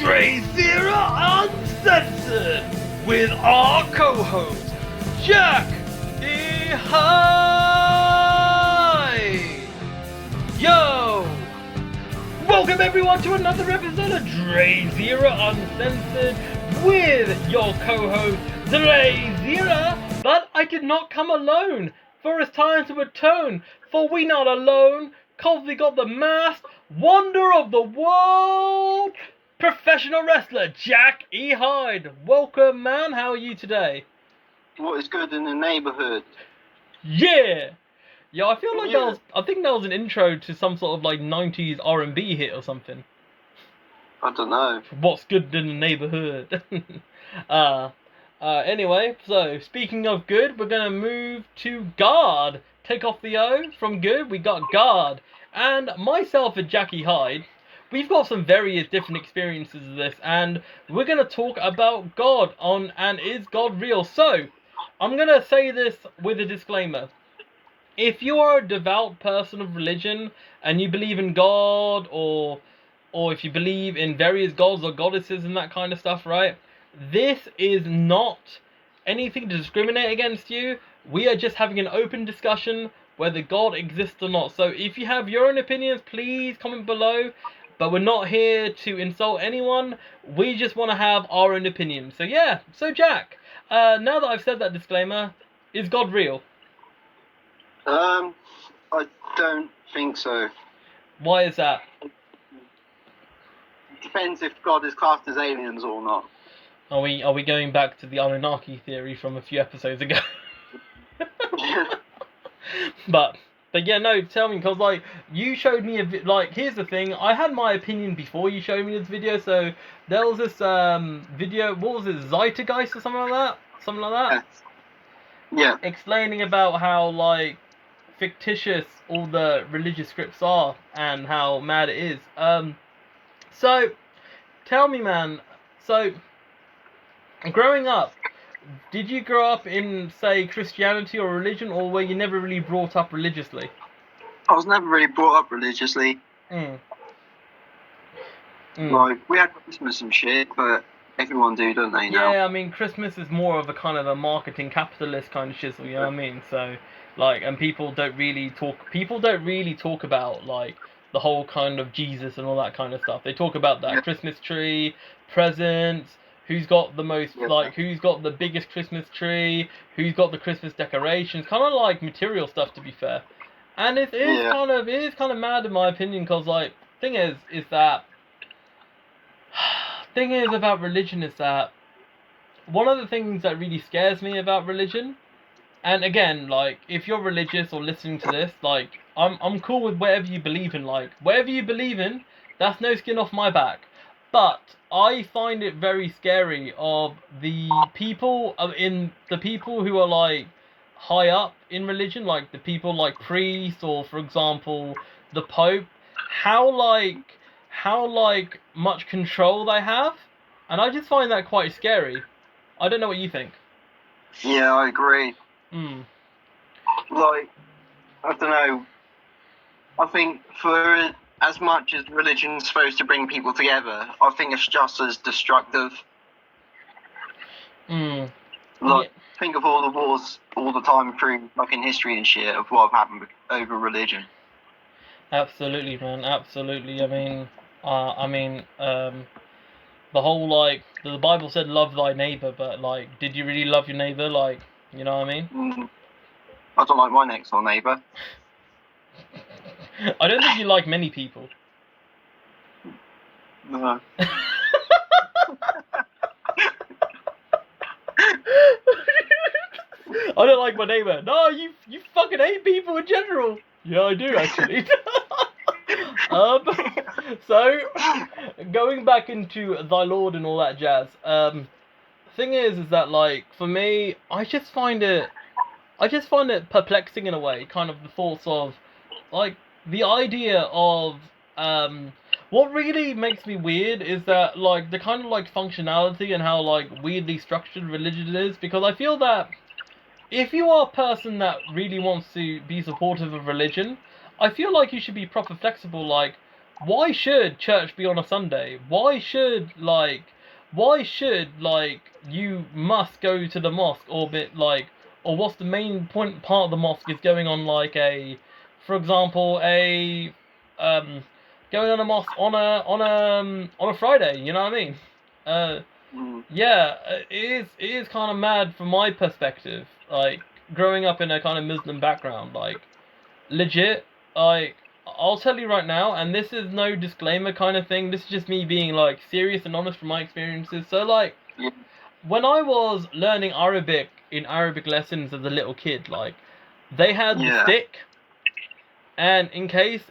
DrayZera Uncensored with our co-host, Jack E. High. Yo! Welcome everyone to another episode of DrayZera Uncensored with your co-host, DrayZera. But I did not come alone, for it's time to atone, for we not alone, cause we got the masked wonder of the world, professional wrestler Jack E. Hyde. Welcome, man. How are you today? What is good in the neighborhood? Yeah. Yeah, I feel like I think that was an intro to some sort of like 90s R&B hit or something. I don't know. What's good in the neighborhood? Anyway, so speaking of good, we're gonna move to guard. Take off the O from good. We got guard. And myself and Jackie Hyde, we've got some various different experiences of this, and we're going to talk about God and is God real? So, I'm going to say this with a disclaimer. If you are a devout person of religion, and you believe in God, or if you believe in various gods or goddesses and that kind of stuff, right? This is not anything to discriminate against you. We are just having an open discussion whether God exists or not. So if you have your own opinions, please comment below. But we're not here to insult anyone. We just want to have our own opinions. So yeah, so Jack, now that I've said that disclaimer, is God real? I don't think so. Why is that? It depends if God is classed as aliens or not. Are we going back to the Anunnaki theory from a few episodes ago? But yeah, no, tell me, because like you showed me like, here's the thing, I had my opinion before you showed me this video. So there was this video, what was it, Zeitgeist or something like that? Yeah. Explaining about how like fictitious all the religious scripts are and how mad it is. So tell me, man, so growing up, did you grow up in, say, Christianity or religion, or were you never really brought up religiously? I was never really brought up religiously. Like, we had Christmas and shit, but everyone do, don't they, now? Yeah, I mean, Christmas is more of a kind of a marketing capitalist kind of shizzle, you know what I mean? So, like, and people don't really talk about, like, the whole kind of Jesus and all that kind of stuff. They talk about that Christmas tree, presents, who's got the most, like, who's got the biggest Christmas tree, who's got the Christmas decorations, kind of like material stuff, to be fair. And it is kind of mad in my opinion, because, like, thing is about religion is that one of the things that really scares me about religion, and again, like, if you're religious or listening to this, like, I'm cool with whatever you believe in, like, whatever you believe in, that's no skin off my back. But I find it very scary of the people who are like high up in religion, like the people like priests or, for example, the Pope. How much control they have, and I just find that quite scary. I don't know what you think. Yeah, I agree. Like, I don't know. I think for as much as religion's supposed to bring people together, I think it's just as destructive. Like, think of all the wars all the time through, like, in history and shit, of what have happened over religion. Absolutely, man. Absolutely. I mean, the whole, like, the Bible said love thy neighbor, but, like, did you really love your neighbor? Like, you know what I mean? I don't like my next door neighbor. I don't think you like many people. No. I don't like my neighbor. No, you fucking hate people in general. Yeah, I do, actually. So, going back into thy Lord and all that jazz, thing is that, like, for me, I just find it perplexing in a way, kind of the thoughts of, like, the idea of, what really makes me weird is that, like, the kind of, like, functionality and how, like, weirdly structured religion is, because I feel that if you are a person that really wants to be supportive of religion, I feel like you should be proper flexible, like, why should church be on a Sunday? Why should you must go to the mosque, or what's the main part of the mosque is going on like a, for example, um going on a mosque on a Friday, you know what I mean? Yeah, it is kind of mad from my perspective, like growing up in a kind of Muslim background, like legit, like I'll tell you right now, and this is no disclaimer kind of thing. This is just me being like serious and honest from my experiences. So like Yeah. when I was learning Arabic in Arabic lessons as a little kid, like they had the Yeah. stick, and in case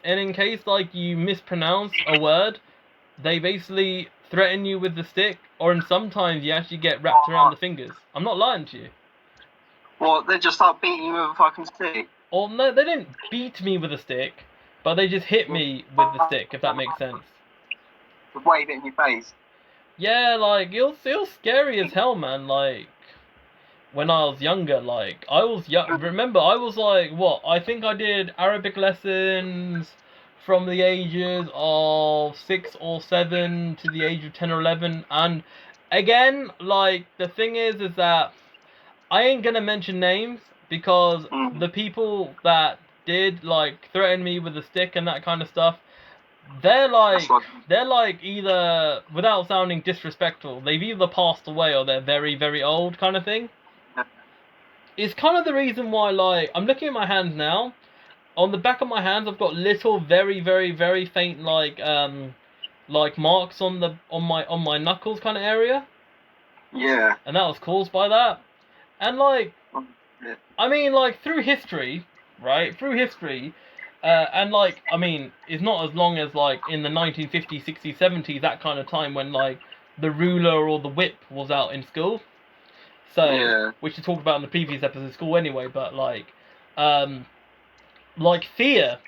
like you mispronounce a word, they basically threaten you with the stick, or in sometimes you actually get wrapped around the fingers. I'm not lying to you. Well, they just start beating you with a fucking stick. Or no, they didn't beat me with a stick, but they just hit me with the stick, if that makes sense. Just wave it in your face. Yeah, like it was scary as hell, man. Like when I was younger, like I was young. Remember, I was like what? I think I did Arabic lessons from the ages of 6 or 7 to the age of 10 or 11, and again, like the thing is that I ain't gonna mention names because the people that did like threaten me with a stick and that kind of stuff, they're like That's like, they're like either, without sounding disrespectful, they've either passed away or they're very very old kind of thing. It's kind of the reason why like I'm looking at my hands now. On the back of my hands, I've got little very very very faint like marks on my knuckles kind of area, yeah. and that was caused by that. And like Yeah. I mean, like, through history, right? Through history, and, like, I mean, it's not as long as, like, in the 1950s, 60s, 70s, that kind of time when, like, the ruler or the whip was out in school. So, Yeah. which we talked about in the previous episode of school anyway, but, um, like, fear.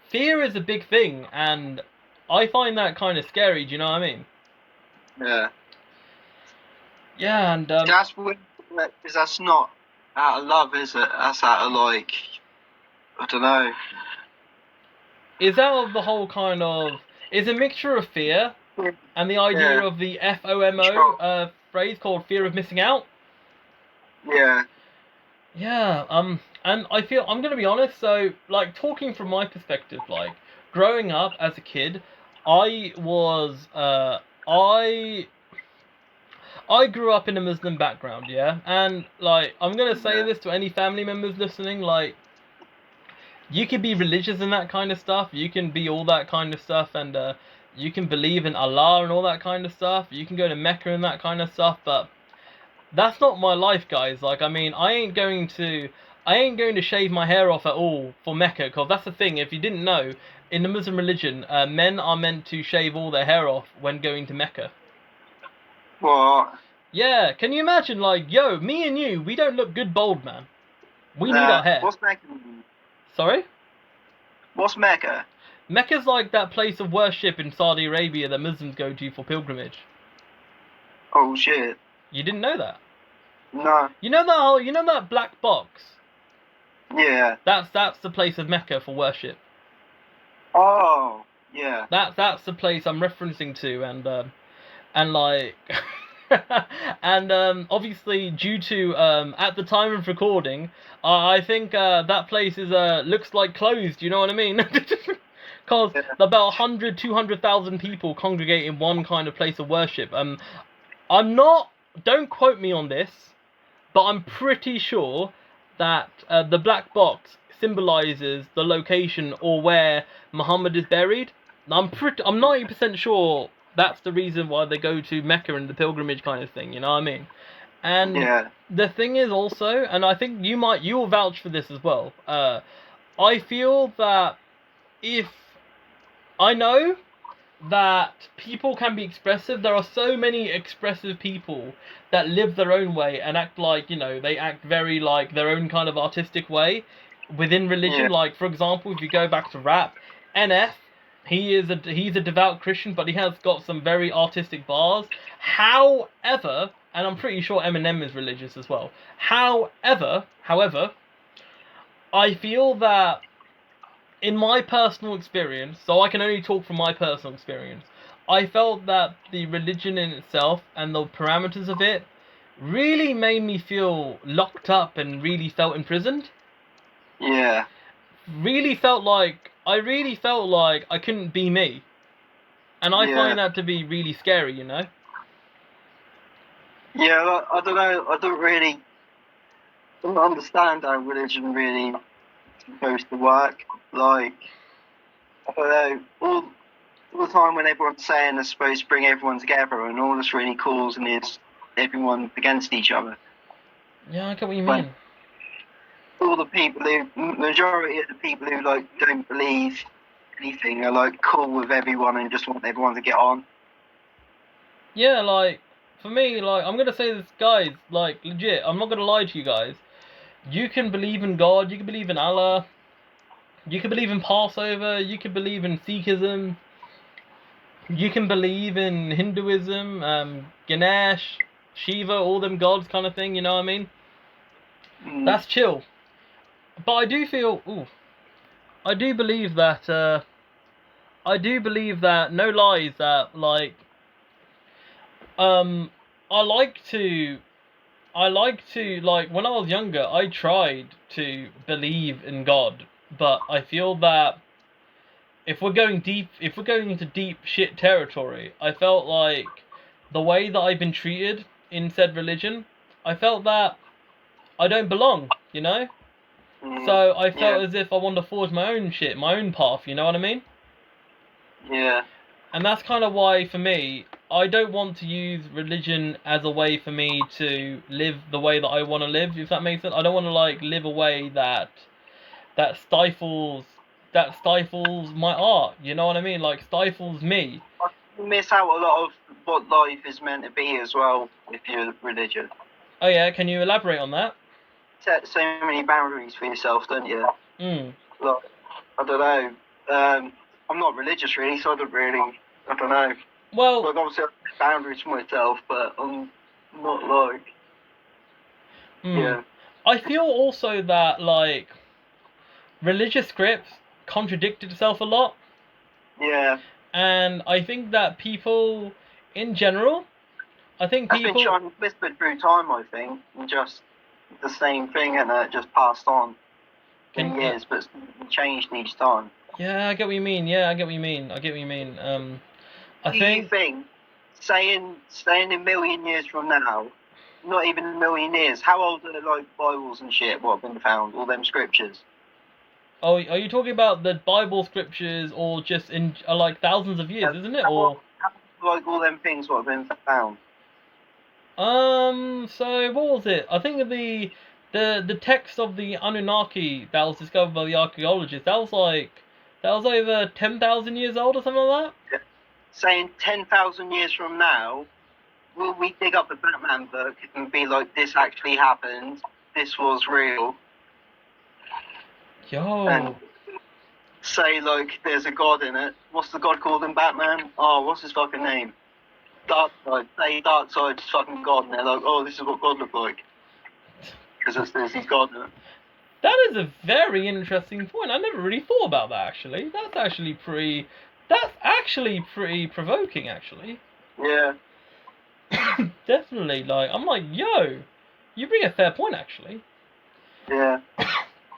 Fear is a big thing, and I find that kind of scary, do you know what I mean? Yeah. Yeah, and, That's weird, because that's not out of love, is it? That's out of like, I don't know. it's out of the whole kind of, it's a mixture of fear and the idea Yeah. of the FOMO phrase called fear of missing out. Yeah. Yeah, and I feel I'm gonna be honest. So, like, talking from my perspective, like, growing up as a kid, I was, I grew up in a Muslim background, yeah, and like, I'm gonna say Yeah. this to any family members listening, like, you can be religious and that kind of stuff. You can be all that kind of stuff, and you can believe in Allah and all that kind of stuff. You can go to Mecca and that kind of stuff, but that's not my life, guys. Like, I mean, I ain't going to shave my hair off at all for Mecca, because that's the thing. If you didn't know, in the Muslim religion, men are meant to shave all their hair off when going to Mecca. What? Yeah, can you imagine? Like, yo, me and you, we don't look good bald, man. We need our hair. What's Mecca? Sorry? What's Mecca? Mecca's like that place of worship in Saudi Arabia that Muslims go to for pilgrimage. Oh shit. You didn't know that? No. You know that black box? Yeah. That's the place of Mecca for worship. Oh. Yeah. That's the place I'm referencing to, and like, and obviously due to at the time of recording, I think that place is looks like closed. You know what I mean? Because about 100, 200,000 people congregate in one kind of place of worship. I'm not. Don't quote me on this, but I'm pretty sure that the black box symbolizes the location or where Muhammad is buried. I'm 90% sure that's the reason why they go to Mecca and the pilgrimage kind of thing. You know what I mean? And Yeah. the thing is also, and I think you'll vouch for this as well. I feel that if I know that people can be expressive. There are so many expressive people that live their own way and act like, they act very like their own kind of artistic way within religion. Yeah. Like, for example, if you go back to rap, NF, he's a devout Christian, but he has got some very artistic bars. However, and I'm pretty sure Eminem is religious as well. However, I feel that in my personal experience, so I can only talk from my personal experience, I felt that the religion in itself and the parameters of it really made me feel locked up and really felt imprisoned. Yeah. Really felt like I couldn't be me. And I find that to be really scary, you know? Yeah, like, I don't know. I don't understand how religion really is supposed to work. Like, I don't know. All the time when everyone's saying they're supposed to bring everyone together, and all this really causing is everyone against each other. Yeah, I get what you When mean. all the people majority of the people who like don't believe anything are like cool with everyone and just want everyone to get on. Yeah, like, for me, like, I'm gonna say this, guys, like, legit, I'm not gonna lie to you guys. You can believe in God, you can believe in Allah, you can believe in Passover, you can believe in Sikhism, you can believe in Hinduism, Ganesh, Shiva, all them gods kind of thing, you know what I mean? That's chill. But I do believe that, no lies, that, like, um, I like to, like, when I was younger, I tried to believe in God, but I feel that if we're going into deep shit territory, I felt like the way that I've been treated in said religion, I felt that I don't belong, you know? So I felt as if I wanted to forge my own shit, my own path, you know what I mean? Yeah. And that's kind of why, for me, I don't want to use religion as a way for me to live the way that I want to live, if that makes sense. I don't want to, like, live a way that stifles my art, you know what I mean? Like, stifles me. You miss out a lot of what life is meant to be as well if you're religious. Oh yeah, can you elaborate on that? Set so many boundaries for yourself, don't you? Like, I don't know. I'm not religious really, so I don't know. Well, like obviously I have boundaries for myself, but I'm not like yeah. I feel also that, like, religious scripts contradict itself a lot. Yeah. And I think that people, in general, That's been whispered through time, I think, and just the same thing, and it just passed on for years, but it's changed each time. Yeah, I get what you mean. I think. You think saying a million years from now, not even a million years, how old are the like Bibles and shit? What have been found? All them scriptures. Oh, are you talking about the Bible scriptures, or just in like thousands of years, isn't it? Or like all them things what have been found. So what was it? I think the text of the Anunnaki that was discovered by the archaeologists, that was over 10,000 years old or something like that. Yeah. Saying 10,000 years from now, will we dig up the Batman book and be like, this actually happened, this was real? Yo. And say like there's a god in it. What's the god called in Batman? Oh, what's his fucking name? Darkseid. Say Darkseid's fucking god, and they're like, oh, this is what God looked like. Because there's his god in it. That is a very interesting point. I never really thought about that, actually. That's actually pretty provoking, actually. Yeah. Definitely. Like, I'm like, yo, you bring a fair point, actually. Yeah.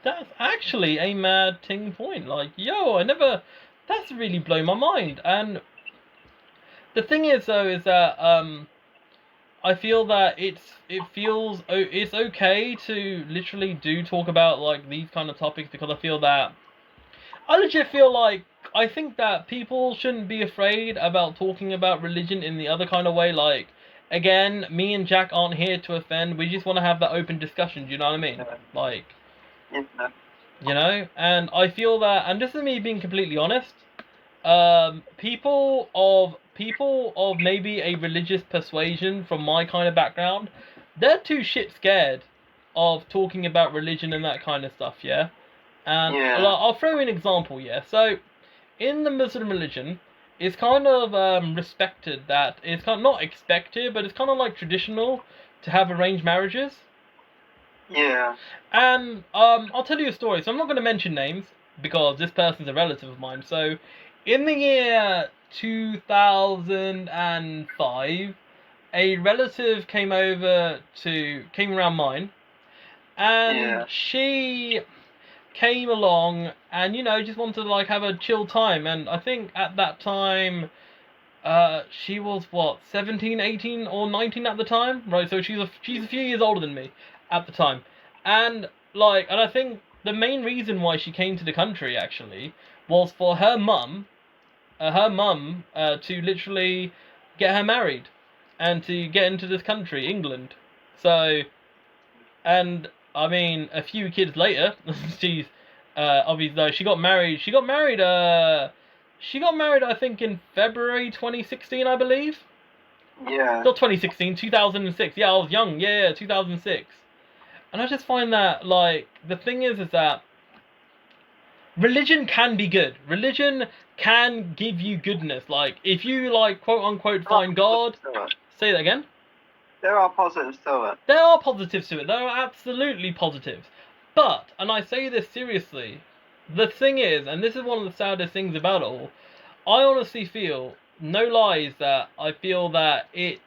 That's actually a mad ting point. Like, yo, that's really blown my mind. And the thing is, though, is that I feel that it's okay to literally talk about, like, these kind of topics, because I legit feel like, I think that people shouldn't be afraid about talking about religion in the other kind of way. Like, again, me and Jack aren't here to offend. We just want to have that open discussion. Do you know what I mean? Like, yeah. You know, and I feel that, and this is me being completely honest, people of maybe a religious persuasion from my kind of background, they're too shit scared of talking about religion and that kind of stuff, yeah? And I'll throw in an example, yeah? So, in the Muslim religion, it's kind of respected that, it's kind of not expected, but it's kind of like traditional to have arranged marriages. Yeah. And I'll tell you a story. So I'm not going to mention names, because this person's a relative of mine. So, in the year 2005, a relative came around mine, and she came along and just wanted to like have a chill time. And I think at that time she was what, 17, 18 or 19 at the time, right? So she's a few years older than me at the time. And I think the main reason why she came to the country actually was for her mum to literally get her married and to get into this country, England. So, and I mean, a few kids later, she's obviously though she got married. She got married. I think in February 2016, I believe. Yeah. Not 2016, 2006. Yeah, I was young. Yeah, 2006. And I just find that like the thing is that religion can be good. Religion can give you goodness. Like if you like quote unquote find God. Say that again. There are positives to it. There are positives to it. There are absolutely positives. But, and I say this seriously, the thing is, and this is one of the saddest things about it all, I honestly feel, no lies, that I feel that it's...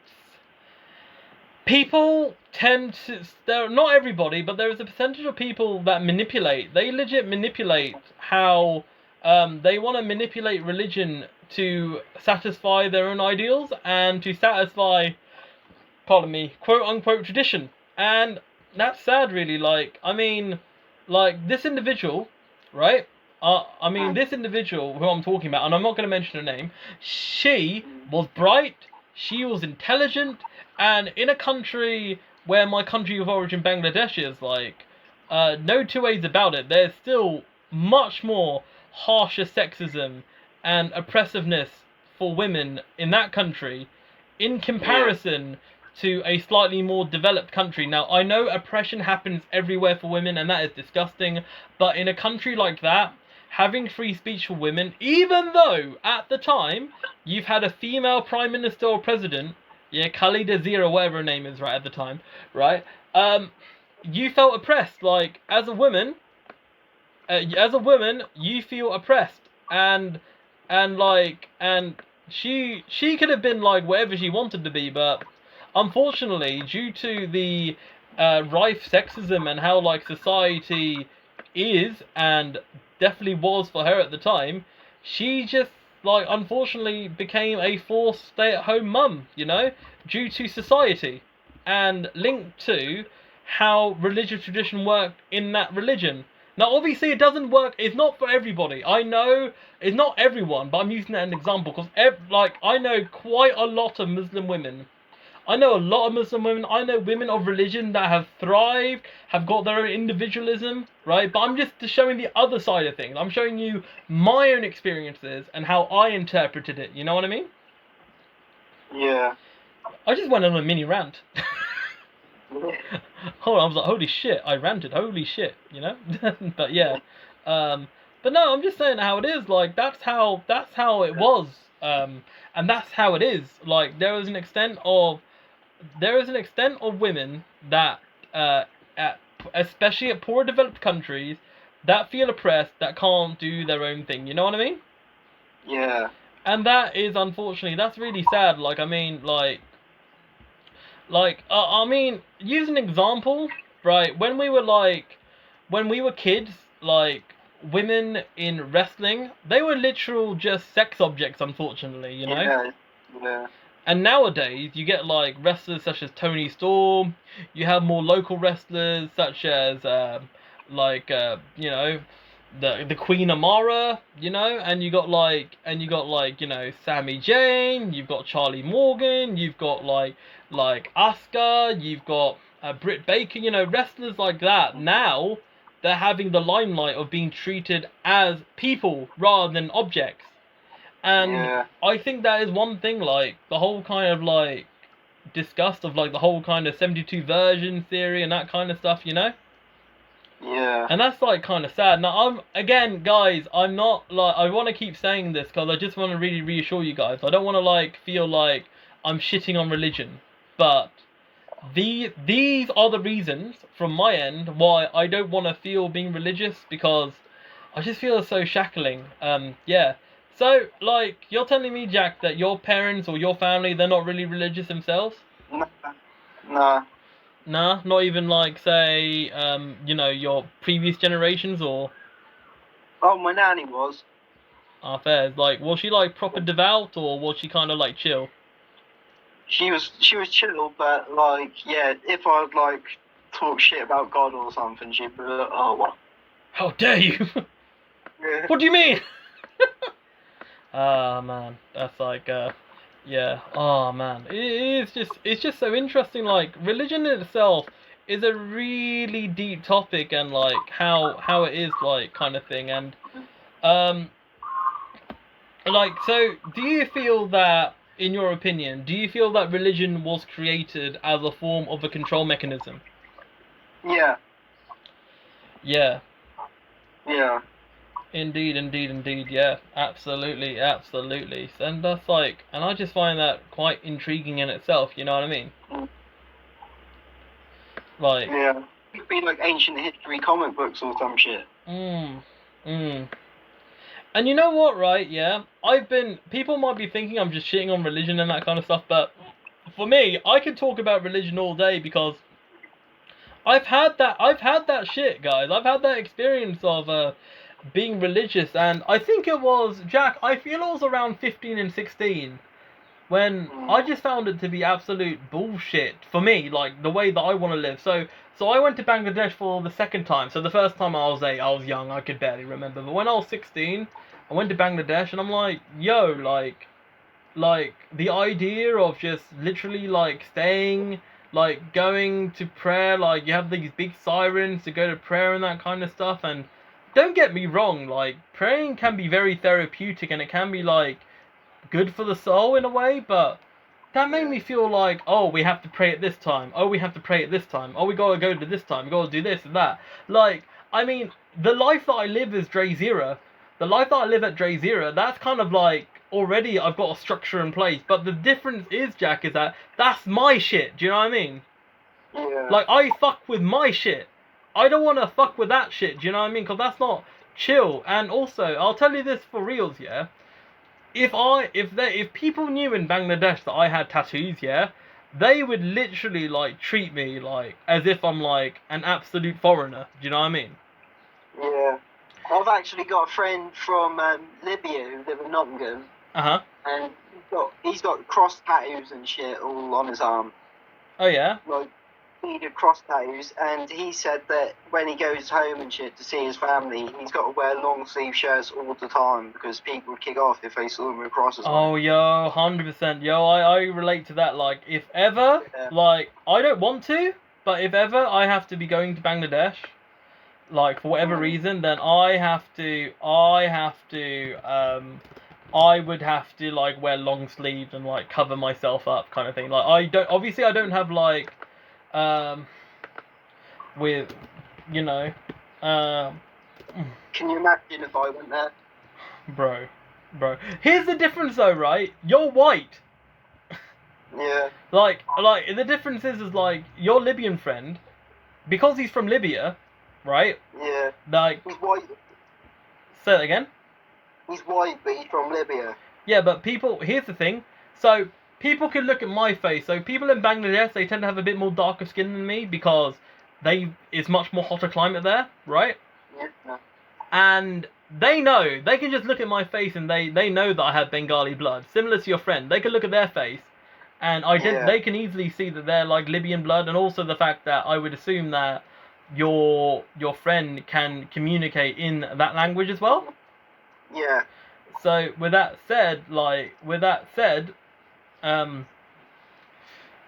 People tend to... Not everybody, but there is a percentage of people that manipulate. They legit manipulate how... they want to manipulate religion to satisfy their own ideals and to satisfy... pardon me, quote-unquote tradition. And that's sad, really. Like, I mean, like, this individual, right? This individual who I'm talking about, and I'm not going to mention her name, she was bright, she was intelligent, and in a country where my country of origin, Bangladesh, is, like, no two ways about it, there's still much more harsher sexism and oppressiveness for women in that country in comparison to a slightly more developed country. Now, I know oppression happens everywhere for women, and that is disgusting, but in a country like that, having free speech for women, even though, at the time, you've had a female prime minister or president, DrayZera, whatever her name is, right, at the time, right, you felt oppressed. Like, as a woman, you feel oppressed, and she could have been, like, whatever she wanted to be, but unfortunately, due to the rife sexism and how like society is and definitely was for her at the time, she just like unfortunately became a forced stay-at-home mum, due to society and linked to how religious tradition worked in that religion. Now, obviously, it doesn't work. It's not for everybody. I know it's not everyone, but I'm using that as an example because, I know quite a lot of Muslim women. I know a lot of Muslim women. I know women of religion that have thrived, have got their own individualism, right? But I'm just showing the other side of things. I'm showing you my own experiences and how I interpreted it. You know what I mean? Yeah. I just went on a mini rant. Hold on, I was like, holy shit, I ranted, holy shit, But yeah. But no, I'm just saying how it is. Like, that's how it was. And that's how it is. Like, there is an extent of women that, especially at poor developed countries, that feel oppressed, that can't do their own thing. You know what I mean? Yeah. And that is, unfortunately, that's really sad. Like, use an example, right? When we were kids, like, women in wrestling, they were literal just sex objects, unfortunately, Yeah. And nowadays, you get, like, wrestlers such as Tony Storm, you have more local wrestlers such as, the Queen Amara, and you got, Sami Zayn, you've got Charlie Morgan, you've got, like Asuka, you've got Britt Baker, wrestlers like that. Now, they're having the limelight of being treated as people rather than objects. And I think that is one thing, like, the whole kind of, like, disgust of, like, the whole kind of 72 version theory and that kind of stuff, Yeah. And that's, like, kind of sad. Now, guys, I'm not, like, I want to keep saying this because I just want to really reassure you guys. I don't want to, like, feel like I'm shitting on religion. But these are the reasons, from my end, why I don't want to feel being religious, because I just feel so shackling. Yeah. So, like, you're telling me, Jack, that your parents or your family, they're not really religious themselves? Nah, nah. Nah, not even like, say, your previous generations or Oh, my nanny was. affairs. Like, was she like proper devout or was she kind of like chill? She was chill, but like, yeah, if I'd like talk shit about God or something, she'd be like, oh, what? How dare you? Yeah. What do you mean? Ah, man, that's like, yeah. Oh man, it's just so interesting. Like religion in itself is a really deep topic, and like how it is like kind of thing. And um, like so, do you feel that, in your opinion, do you feel that religion was created as a form of a control mechanism? Yeah, Yeah. yeah, Indeed, indeed, indeed. Yeah, absolutely, absolutely. And that's like, and I just find that quite intriguing in itself. You know what I mean? Like, yeah. It'd be like ancient history comic books or some shit. mm, mm. And you know what, right? Yeah, people might be thinking I'm just shitting on religion and that kind of stuff, but for me, I could talk about religion all day because I've had that shit, guys. I've had that experience of being religious, and I think it was Jack. I feel it was around 15 and 16 when I just found it to be absolute bullshit for me, like the way that I want to live. So I went to Bangladesh for the second time. So the first time I was 8, I was young, I could barely remember. But when I was 16, I went to Bangladesh, and I'm like, yo, like the idea of just literally like staying, like going to prayer, like you have these big sirens to go to prayer and that kind of stuff. And don't get me wrong, like praying can be very therapeutic and it can be like good for the soul in a way, but that made me feel like, oh, we have to pray at this time. Oh, we have to pray at this time. Oh, we gotta go to this time. We gotta do this and that. Like, I mean, the life that I live is DrayZera. The life that I live at DrayZera, that's kind of like already I've got a structure in place. But the difference is, Jack, is that that's my shit. Do you know what I mean? Yeah, Like, I fuck with my shit. I don't want to fuck with that shit. Do you know what I mean? Because that's not chill. And also, I'll tell you this for reals, yeah. If people knew in Bangladesh that I had tattoos, yeah, they would literally like treat me like as if I'm like an absolute foreigner. Do you know what I mean? yeah. I've actually got a friend from Libya who lives in Nottingham, Uh huh. and he's got cross tattoos and shit all on his arm. Oh yeah. Like, he did cross tattoos, and he said that when he goes home and shit to see his family, he's got to wear long sleeve shirts all the time because people would kick off if they saw him with crosses on. Oh yo, 100%. Yo, I relate to that. Like if ever, Yeah. like I don't want to, but if ever I have to be going to Bangladesh, like for whatever reason, then I would have to like wear long sleeves and like cover myself up kind of thing. Like I don't have like um with you know um Can you imagine if I went there? bro bro. Here's the difference though, right? You're white. Yeah, Like the difference is like your Libyan friend, because he's from Libya, right? yeah. Like He's white. say that again. He's white, but he's from Libya. Yeah, but people, here's the thing. So, people can look at my face. So, people in Bangladesh, they tend to have a bit more darker skin than me because it's much more hotter climate there, right? Yeah. And they can just look at my face and they know that I have Bengali blood. Similar to your friend. They can look at their face and Yeah. they can easily see that they're like Libyan blood, and also the fact that I would assume that your friend can communicate in that language as well. Yeah. So um,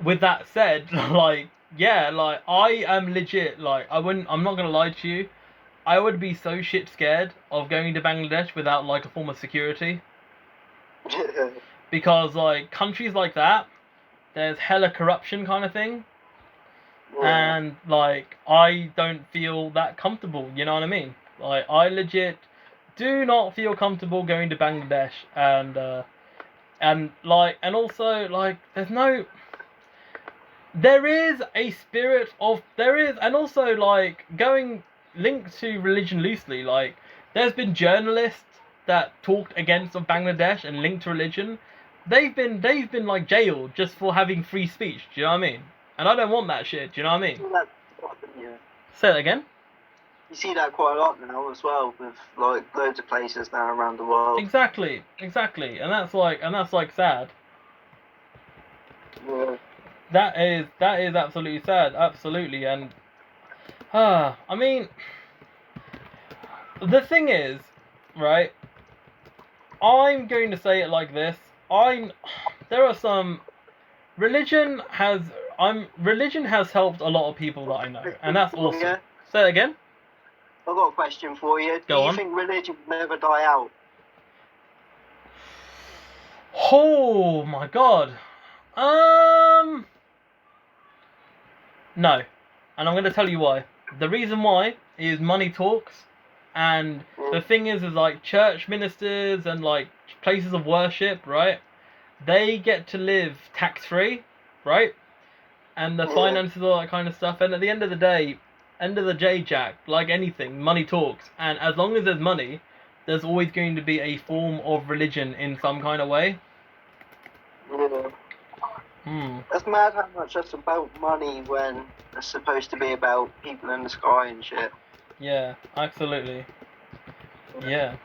with that said, like, yeah, like I am legit. Like, I'm not gonna lie to you. I would be so shit scared of going to Bangladesh without like a form of security because like countries like that, there's hella corruption kind of thing, Yeah. and like I don't feel that comfortable. You know what I mean? Like I legit do not feel comfortable going to Bangladesh, and also like there is a spirit of there is, and also like going linked to religion loosely, like there's been journalists that talked against of Bangladesh and linked to religion. They've been like jailed just for having free speech. Do you know what I mean? And I don't want that shit. Do you know what I mean? Say that again. You see that quite a lot now as well, with like loads of places now around the world. Exactly, and that's like sad. Yeah. That is absolutely sad, absolutely, and I mean, the thing is, right? I'm going to say it like this. There are some religion has helped a lot of people that I know, and that's awesome. Yeah. Say it again. I've got a question for you. Go on. Do you think religion will never die out? Oh my god. No. And I'm going to tell you why. The reason why is money talks, and the thing is like church ministers and like places of worship, right? They get to live tax-free, right? And the finances, all that kind of stuff. And at the end of the day, Jack, like anything, money talks. And as long as there's money, there's always going to be a form of religion in some kind of way. Yeah. It's mad how much that's about money when it's supposed to be about people in the sky and shit. Yeah, absolutely. Yeah.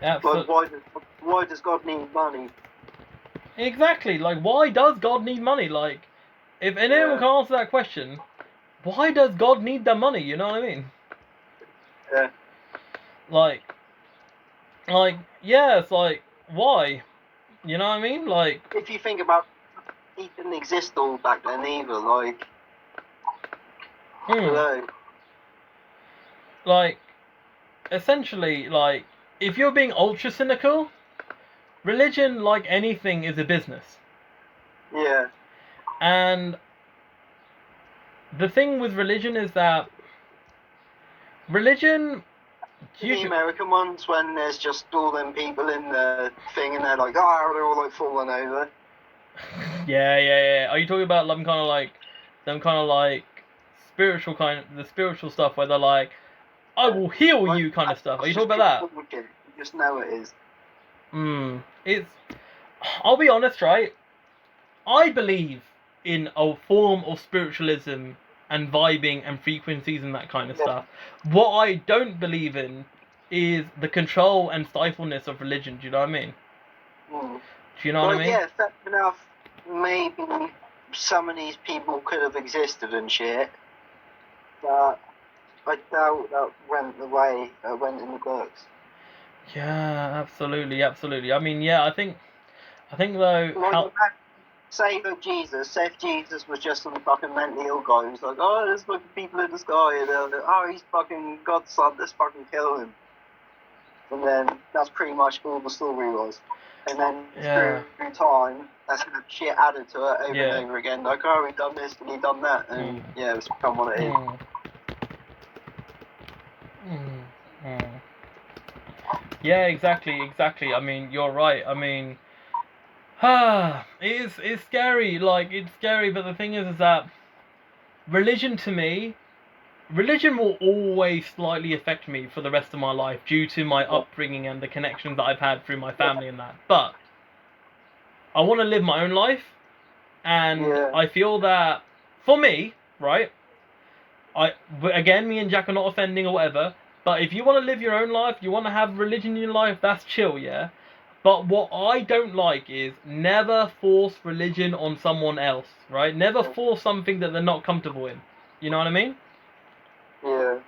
Like, why does God need money? Exactly. Like, why does God need money? Like, if anyone can answer that question, why does God need the money? You know what I mean? Yeah. Like, yeah, it's like, why? You know what I mean? Like, if you think about it, he didn't exist all back then either, like, I don't know. Like, essentially, like, if you're being ultra cynical, religion, like anything, is a business. Yeah. And the thing with religion is that religion... The American ones, when there's just all them people in the thing and they're like, oh, they're all like falling over. Yeah. Are you talking about them kind of like the spiritual stuff where they're like, I will heal you kind of stuff? Are you talking about that? You just know it is. I'll be honest, right? I believe in a form of spiritualism and vibing and frequencies and that kind of stuff. What I don't believe in is the control and stifleness of religion. Do you know what I mean? Do you know what I mean? Yeah, fair enough. Maybe some of these people could have existed and shit, but I doubt that went the way that went in the books. Yeah, absolutely. I mean, yeah, I think though, say if Jesus was just some fucking mentally ill guy who's like, oh, there's fucking people in the sky, and they're like, oh, he's fucking God's son, let's fucking kill him. And then that's pretty much all the story was. And then through time, that's gonna have shit added to it over and over again. Like, oh, he done this and he done that, and it's become what it is. Yeah, exactly. I mean, you're right. I mean, it's scary. Like, it's scary, but the thing is that religion to me, religion will always slightly affect me for the rest of my life due to my upbringing and the connections that I've had through my family and that. But I want to live my own life, and I feel that for me, right? Again, me and Jack are not offending or whatever. But if you want to live your own life, you want to have religion in your life, that's chill, yeah? But what I don't like is never force religion on someone else, right? Never force something that they're not comfortable in. You know what I mean? Yeah.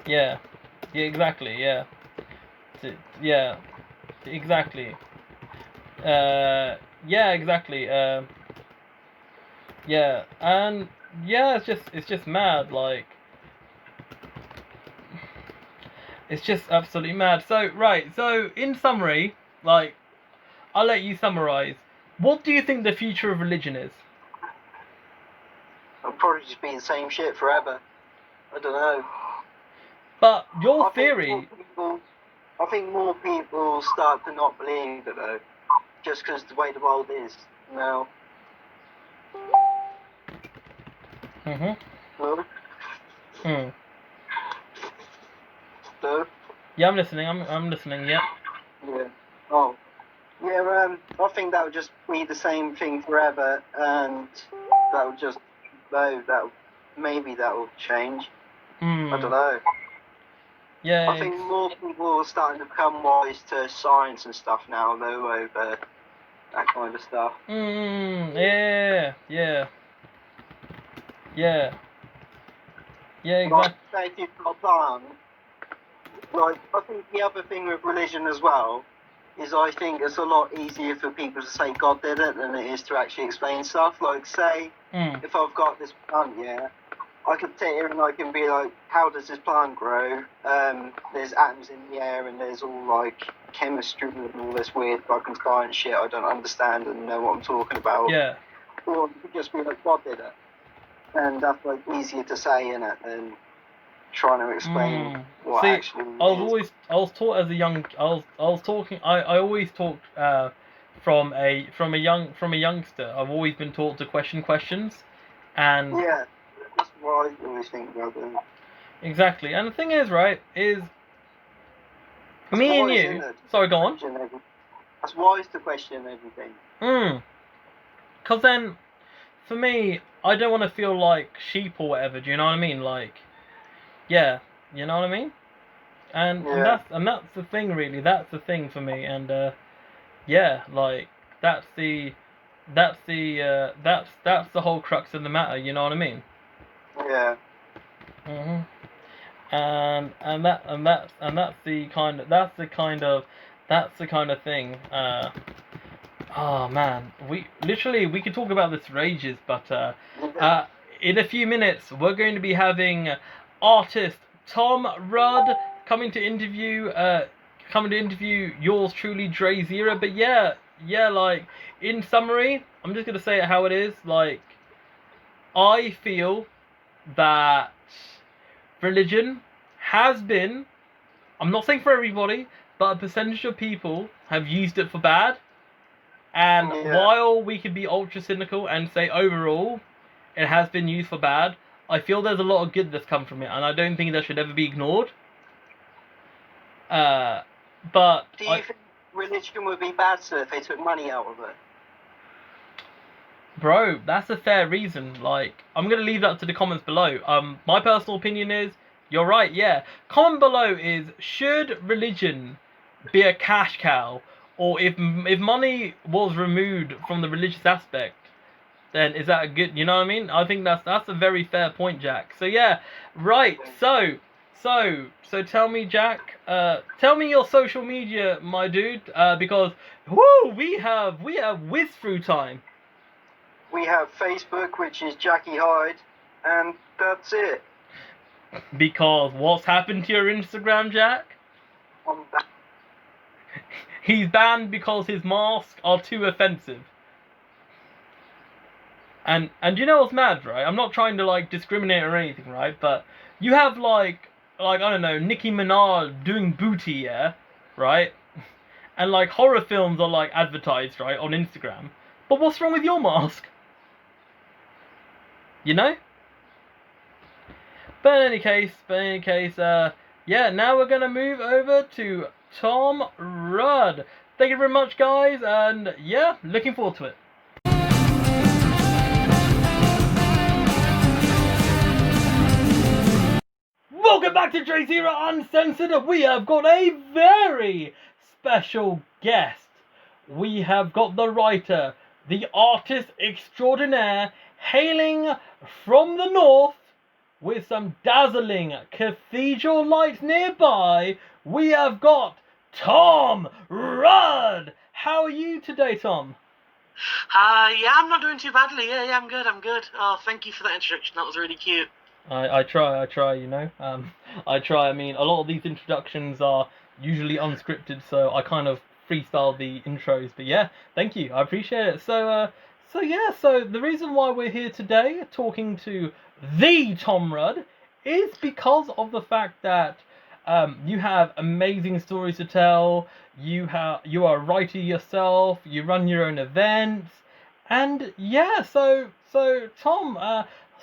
Yeah. Yeah, exactly, yeah. Yeah. Exactly. Yeah, exactly. Yeah. And yeah, it's just mad, like, it's just absolutely mad. So, right, so in summary, like, I'll let you summarize. What do you think the future of religion is? I'll probably just be the same shit forever. I don't know. But your theory... I think more people start to not believe it, though. Just because the way the world is now. Hmm. So, Yeah, I'm listening. I'm listening. Yeah. yeah. Oh. Yeah, I think that would just be the same thing forever, and that would just, maybe that will change. I don't Hmm. know. Yeah. I think more people are starting to become wise to science and stuff now, though, over that kind of stuff. Yeah. Yeah. Yeah. Yeah. Like, Exactly. say if you've got a plan, like, I think the other thing with religion as well is I think it's a lot easier for people to say God did it than it is to actually explain stuff. Like, say, if I've got this plant, yeah, I could sit here and I can be like, how does this plant grow? There's atoms in the air and there's all like chemistry and all this weird fucking science shit I don't understand and know what I'm talking about. Yeah. Or you could just be like, God did it. And that's like easier to say, innit, than trying to explain what See, actually is. I was taught as a young, I was talking, I always talked from a youngster. I've always been taught to question questions, and Yeah, that's what I always think about it. exactly. And the thing is, right, is That's me and wise, you. isn't it? Sorry, go on. That's wise to question everything. Because then, for me, I don't want to feel like sheep or whatever. Do you know what I mean? Like, yeah, you know what I mean? And Yeah. that's the thing, really. That's the thing for me. And yeah, like that's the that's the whole crux of the matter. You know what I mean? Yeah. Mhm. And that's the kind of thing. Oh man, we could talk about this for ages, but in a few minutes we're going to be having artist Tom Rudd coming to interview yours truly, DrayZera. But yeah, like in summary, I'm just gonna say it how it is. Like I feel that religion has been. I'm not saying for everybody, but a percentage of people have used it for bad. And Yeah. while we could be ultra cynical and say overall it has been used for bad, I feel there's a lot of good that's come from it, and I don't think that should ever be ignored. But Do you think religion would be bad, sir, if they took money out of it? bro, that's a fair reason. Like, I'm gonna leave that to the comments below. My personal opinion is you're right. Yeah, comment below is should religion be a cash cow, or if money was removed from the religious aspect, then is that a good? You know what I mean? I think that's a very fair point, Jack. So yeah, right. So tell me, Jack. Tell me your social media, my dude. Because whoo, we have whiz through time. We have Facebook, which is Jackie Hyde, and that's it. Because what's happened to your Instagram, Jack? I'm back. He's banned because his masks are too offensive. And you know what's mad, right? I'm not trying to like discriminate or anything, right? But you have like I don't know, Nicki Minaj doing booty, yeah, right? And like horror films are like advertised, right, on Instagram. But what's wrong with your mask? You know? But in any case, yeah, now we're gonna move over to Tom Rudd. Thank you very much, guys, and yeah, looking forward to it. Welcome back to DrayZera Uncensored. We have got a very special guest. We have got the writer, the artist extraordinaire, hailing from the north with some dazzling cathedral lights nearby. We have got Tom Rudd. How are you today, Tom? Yeah, I'm not doing too badly. Yeah, I'm good. Oh, thank you for that introduction. That was really cute. I try, you know. I try. I mean, a lot of these introductions are usually unscripted, so I kind of freestyle the intros. But yeah, thank you. I appreciate it. So the reason why we're here today talking to the Tom Rudd is because of the fact that you have amazing stories to tell. You are a writer yourself. You run your own events, and yeah. So Tom,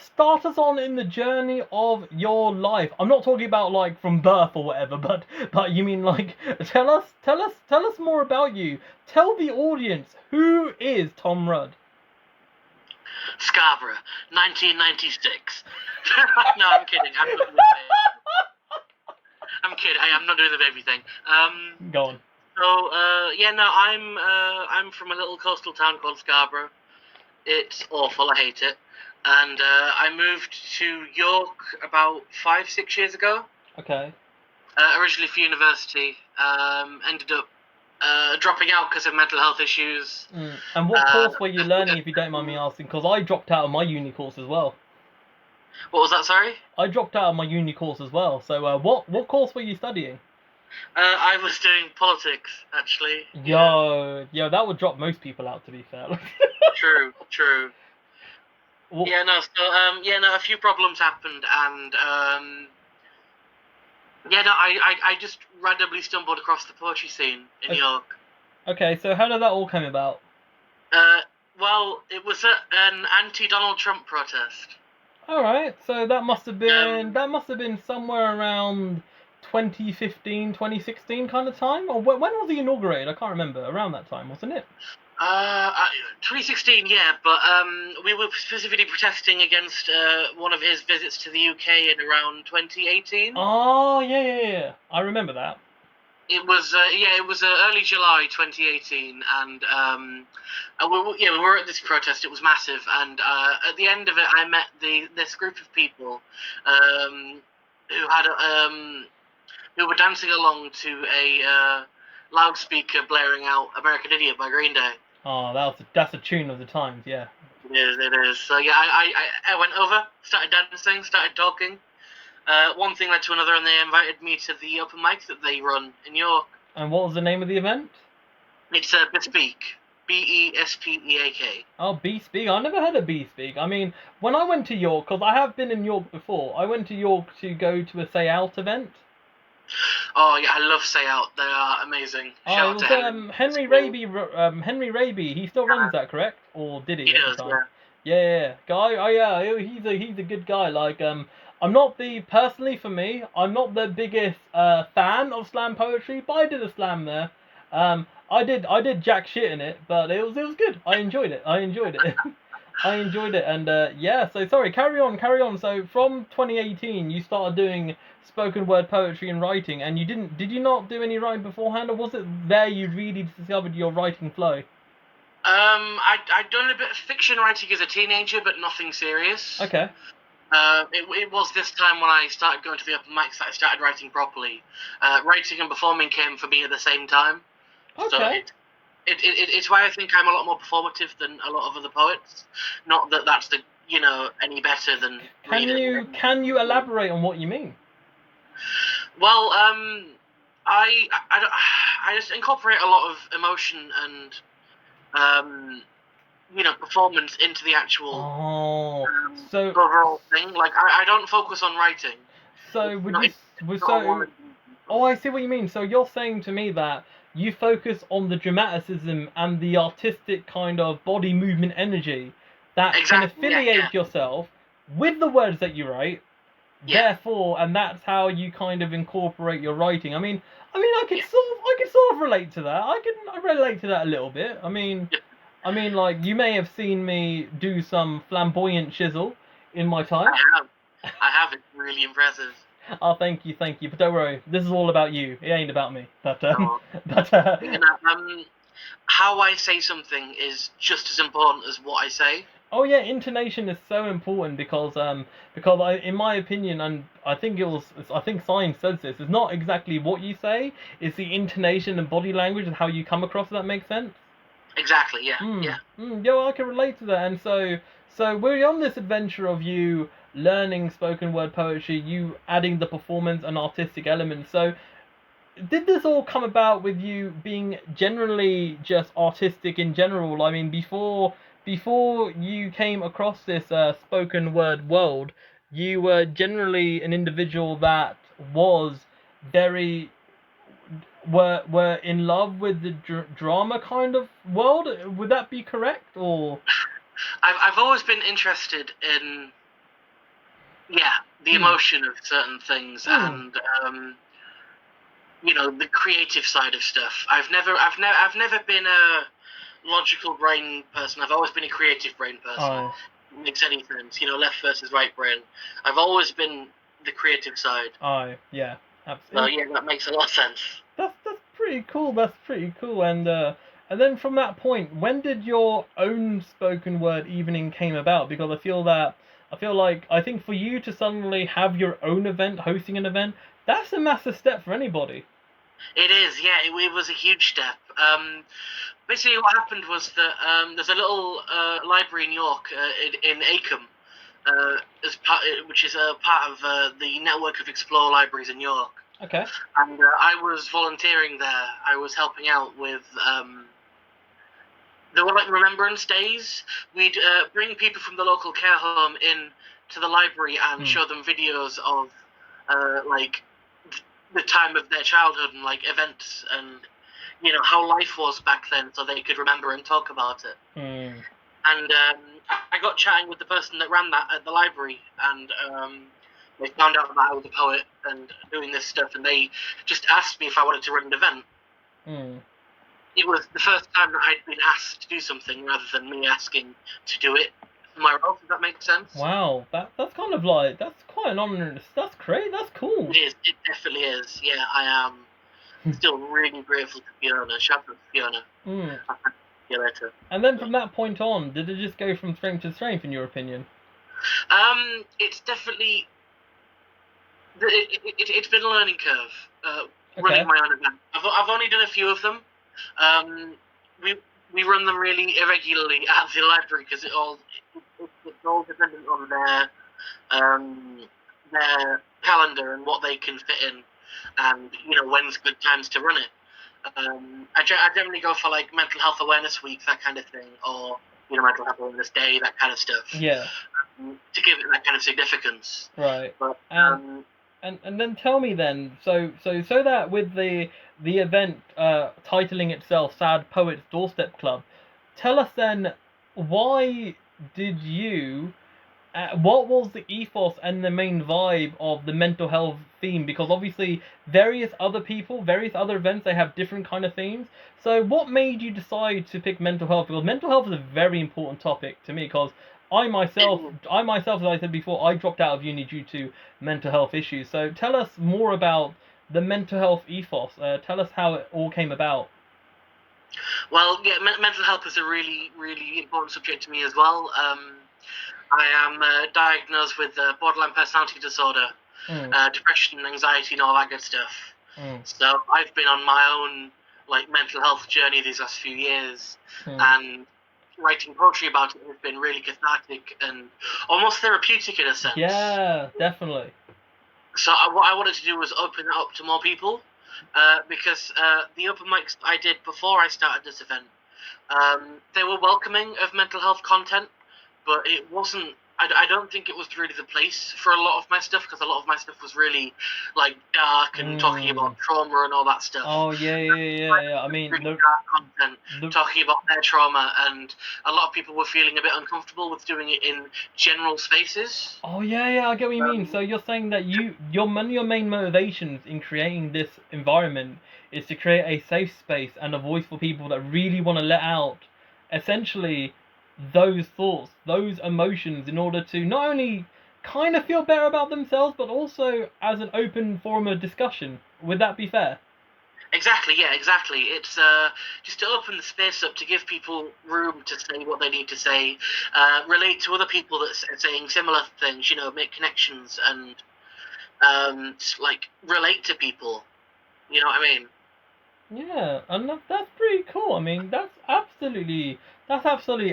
start us on in the journey of your life. I'm not talking about like from birth or whatever, but you mean like tell us more about you. Tell the audience, who is Tom Rudd? Scarborough, 1996. No, I'm kidding. I'm not doing the baby. I'm kidding. I'm not doing the baby thing. Go on. So, I'm from a little coastal town called Scarborough. It's awful. I hate it. And I moved to York about 5-6 years ago. Okay. Originally for university. Ended up dropping out because of mental health issues. And what course were you learning, if you don't mind me asking? Because I dropped out of my uni course as well. What was that, sorry? I dropped out of my uni course as well. So what course were you studying? I was doing politics, actually. Yo, that would drop most people out, to be fair. True. What? A few problems happened, and I just randomly stumbled across the poetry scene in York. Okay, so how did that all come about? Well, it was an anti-Donald Trump protest. All right, so that must have been somewhere around 2015, 2016 kind of time, or when was he inaugurated? I can't remember. Around that time, wasn't it? 2016, yeah, but we were specifically protesting against one of his visits to the UK in around 2018. Oh, yeah. I remember that. It was early July 2018, and we were at this protest. It was massive, and at the end of it, I met this group of people who were dancing along to a loudspeaker blaring out "American Idiot" by Green Day. Oh, that's a tune of the times, yeah. It is. So yeah, I went over, started dancing, started talking. One thing led to another, and they invited me to the open mic that they run in York. And what was the name of the event? It's Bespeak. Bespeak. Oh, Bespeak. I never heard of Bespeak. I mean, when I went to York, because I have been in York before, I went to York to go to a Say Out event. Oh yeah, I love Say Out. They are amazing. Shout out to Henry Raby. Henry Raby. He still runs that, correct? Or did he? He at does, the time? Yeah. Guy. Oh yeah. He's a good guy. Like I'm not personally for me, I'm not the biggest fan of slam poetry, but I did a slam there. I did jack shit in it, but it was good. I enjoyed it. I enjoyed it, and yeah. So sorry, carry on. So from 2018, you started doing spoken word poetry and writing, and did you not do any writing beforehand, or was it there you really discovered your writing flow? I'd done a bit of fiction writing as a teenager, but nothing serious. Okay. It was this time when I started going to the open mics that I started writing properly. Writing and performing came for me at the same time. Okay. So it's why I think I'm a lot more performative than a lot of other poets. Not that that's any better than reading. Can you elaborate on what you mean? Well, I just incorporate a lot of emotion and performance into the actual overall thing. Like I don't focus on writing. So I see what you mean. So you're saying to me that you focus on the dramaticism and the artistic kind of body movement energy that can affiliate yourself with the words that you write. Yeah. Therefore, and that's how you kind of incorporate your writing. I mean, I could sort of relate to that. I relate to that a little bit. I mean, like, you may have seen me do some flamboyant chisel in my time. I have. It's really impressive. Oh, thank you. But don't worry, this is all about you. It ain't about me. But how I say something is just as important as what I say. Oh yeah, intonation is so important because in my opinion, and I think science says this, it's not exactly what you say, it's the intonation and body language and how you come across. If that makes sense. Exactly. Yeah. Yeah, I can relate to that, and so we're on this adventure of you learning spoken word poetry, you adding the performance and artistic elements. So, did this all come about with you being generally just artistic in general? I mean, before you came across this spoken word world, you were generally an individual that was very were in love with the drama kind of world. Would that be correct, or? I've always been interested in Yeah, the emotion of certain things and the creative side of stuff. I've never been a logical brain person. I've always been a creative brain person. Aye. It makes any sense, left versus right brain. I've always been the creative side. Aye. Yeah. So Absolutely. yeah, that makes a lot of sense. That's pretty cool. That's pretty cool. And then from that point, when did your own spoken word evening came about? Because I think for you to suddenly have your own event, hosting an event, that's a massive step for anybody. It is, yeah. It was a huge step. Basically, what happened was that there's a little library in York, in Acomb, which is a part of the network of Explore libraries in York. Okay. And I was volunteering there. I was helping out with. There were like remembrance days. We'd bring people from the local care home in to the library and show them videos of like the time of their childhood and like events and how life was back then, so they could remember and talk about it. And I got chatting with the person that ran that at the library, and they found out that I was a poet and doing this stuff, and they just asked me if I wanted to run an event. It was the first time that I'd been asked to do something rather than me asking to do it myself, if that makes sense. Wow, that's kind of like, that's quite an honor. That's great. That's cool. It is. It definitely is. Yeah, I am still really grateful to Fiona. Shout out to Fiona. I'll see you later. And then from that point on, did it just go from strength to strength, in your opinion? It's definitely. It's been a learning curve. Running my own event. I've only done a few of them. We run them really irregularly at the library because it's all dependent on their calendar and what they can fit in, and when's good times to run it. I generally go for like mental health awareness week, that kind of thing, or mental health awareness day, that kind of stuff. Yeah. To give it that kind of significance. Right. But and then tell me then, so that with the event titling itself Sad Poets Doorstep Club, tell us then, why did you what was the ethos and the main vibe of the mental health theme? Because obviously various other events, they have different kind of themes. So what made you decide to pick mental health? Because mental health is a very important topic to me, because I myself, as I said before, I dropped out of uni due to mental health issues. So tell us more about the mental health ethos. Tell us how it all came about. Well, yeah, mental health is a really, really important subject to me as well. I am diagnosed with borderline personality disorder, depression, anxiety, and all that good stuff. So I've been on my own like mental health journey these last few years, and writing poetry about it has been really cathartic and almost therapeutic in a sense. Yeah, definitely. So what I wanted to do was open it up to more people, because the open mics I did before I started this event, they were welcoming of mental health content, but it wasn't. I don't think it was really the place for a lot of my stuff, because a lot of my stuff was really like dark and talking about trauma and all that stuff. Oh yeah. I mean, really dark content, talking about their trauma, and a lot of people were feeling a bit uncomfortable with doing it in general spaces. Oh yeah, I get what you mean. So you're saying that one of your main motivations in creating this environment is to create a safe space and a voice for people that really want to let out, essentially, those thoughts, those emotions, in order to not only kind of feel better about themselves, but also as an open forum of discussion. Would that be fair? Exactly, yeah, exactly. It's just to open the space up, to give people room to say what they need to say, relate to other people that are saying similar things, make connections and like relate to people. You know what I mean? Yeah, and that's pretty cool. I mean, that's absolutely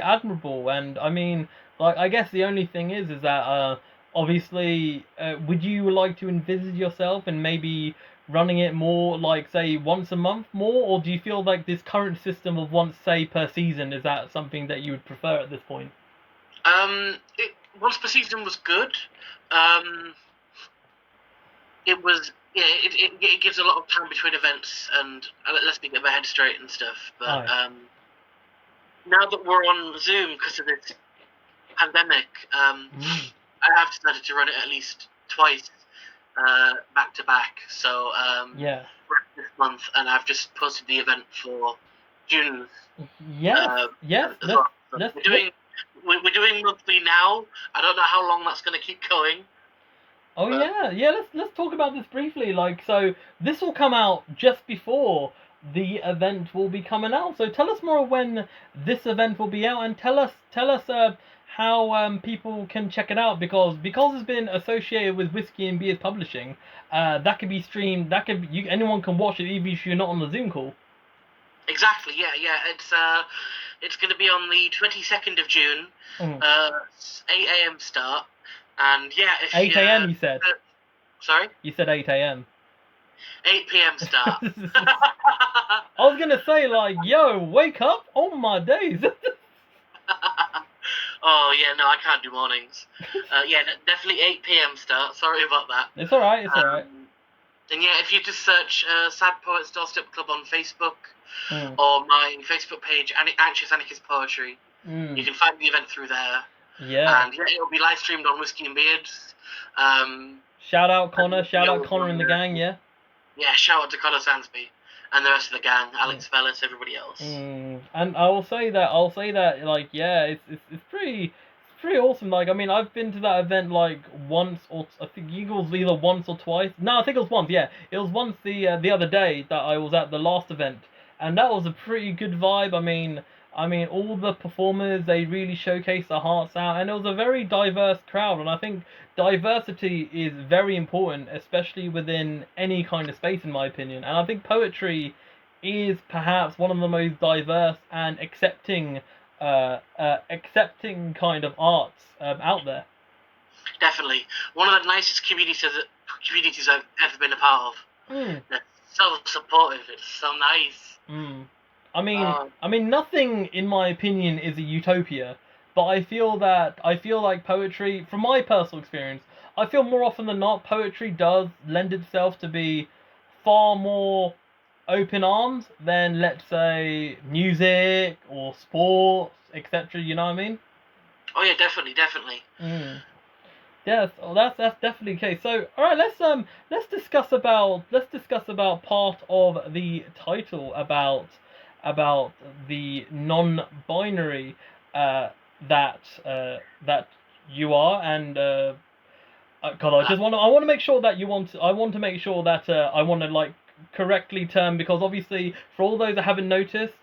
admirable. And I mean, like, I guess the only thing is that obviously, would you like to envisage yourself and maybe running it more, like, say, once a month more, or do you feel like this current system of once, say, per season, is that something that you would prefer at this point? Once per season was good. It was. Yeah, it gives a lot of time between events, and lets me get my head straight and stuff. But now that we're on Zoom because of this pandemic, I have decided to run it at least twice, back to back. So Yeah. this month, and I've just posted the event for June. Yes. Yes. As well. So Let's we're doing monthly now. I don't know how long that's going to keep going. Oh But- yeah. Let's talk about this briefly. Like, so this will come out just before the event will be coming out. So tell us more when this event will be out, and tell us how people can check it out, because it's been associated with Whiskey and Beers Publishing. That could be streamed. Anyone can watch it even if you're not on the Zoom call. Exactly. Yeah. It's going to be on the 22nd of June. It's 8 a.m. start. And yeah, if 8 a.m. you said. Sorry? You said 8 a.m. 8 p.m. start. I was gonna say, like, yo, wake up on my days. Oh yeah, no, I can't do mornings. Yeah, definitely 8 p.m. start. Sorry about that. It's alright. It's alright. And yeah, if you just search Sad Poets Doorstep Club on Facebook or my Facebook page, Anxious Anarchist Poetry, you can find the event through there. Yeah. And yeah, it'll be live streamed on Whiskey and Beards. Shout out Connor. Shout out Connor and the gang. Yeah. Yeah, shout out to Connor Sansby and the rest of the gang, Alex Vellis, everybody else. And I'll say that, like, yeah, it's pretty awesome. Like, I mean, I've been to that event like once, or I think it was either once or twice. No, I think it was once. Yeah, it was once the other day that I was at the last event, and that was a pretty good vibe. I mean, all the performers, they really showcased their hearts out, and it was a very diverse crowd. And I think diversity is very important, especially within any kind of space, in my opinion. And I think poetry is perhaps one of the most diverse and accepting kind of arts out there. Definitely. One of the nicest communities I've ever been a part of. They're so supportive. It's so nice. I mean, nothing, in my opinion, is a utopia, but I feel like poetry, from my personal experience, I feel more often than not, poetry does lend itself to be far more open arms than, let's say, music or sports, etc. You know what I mean? Oh yeah, definitely. Yes, well, that's definitely the case. So, all right, let's discuss about part of the title, about the non-binary that you are, and God, I want to make sure that I want to make sure that I want to, like, correctly term, because obviously for all those that haven't noticed,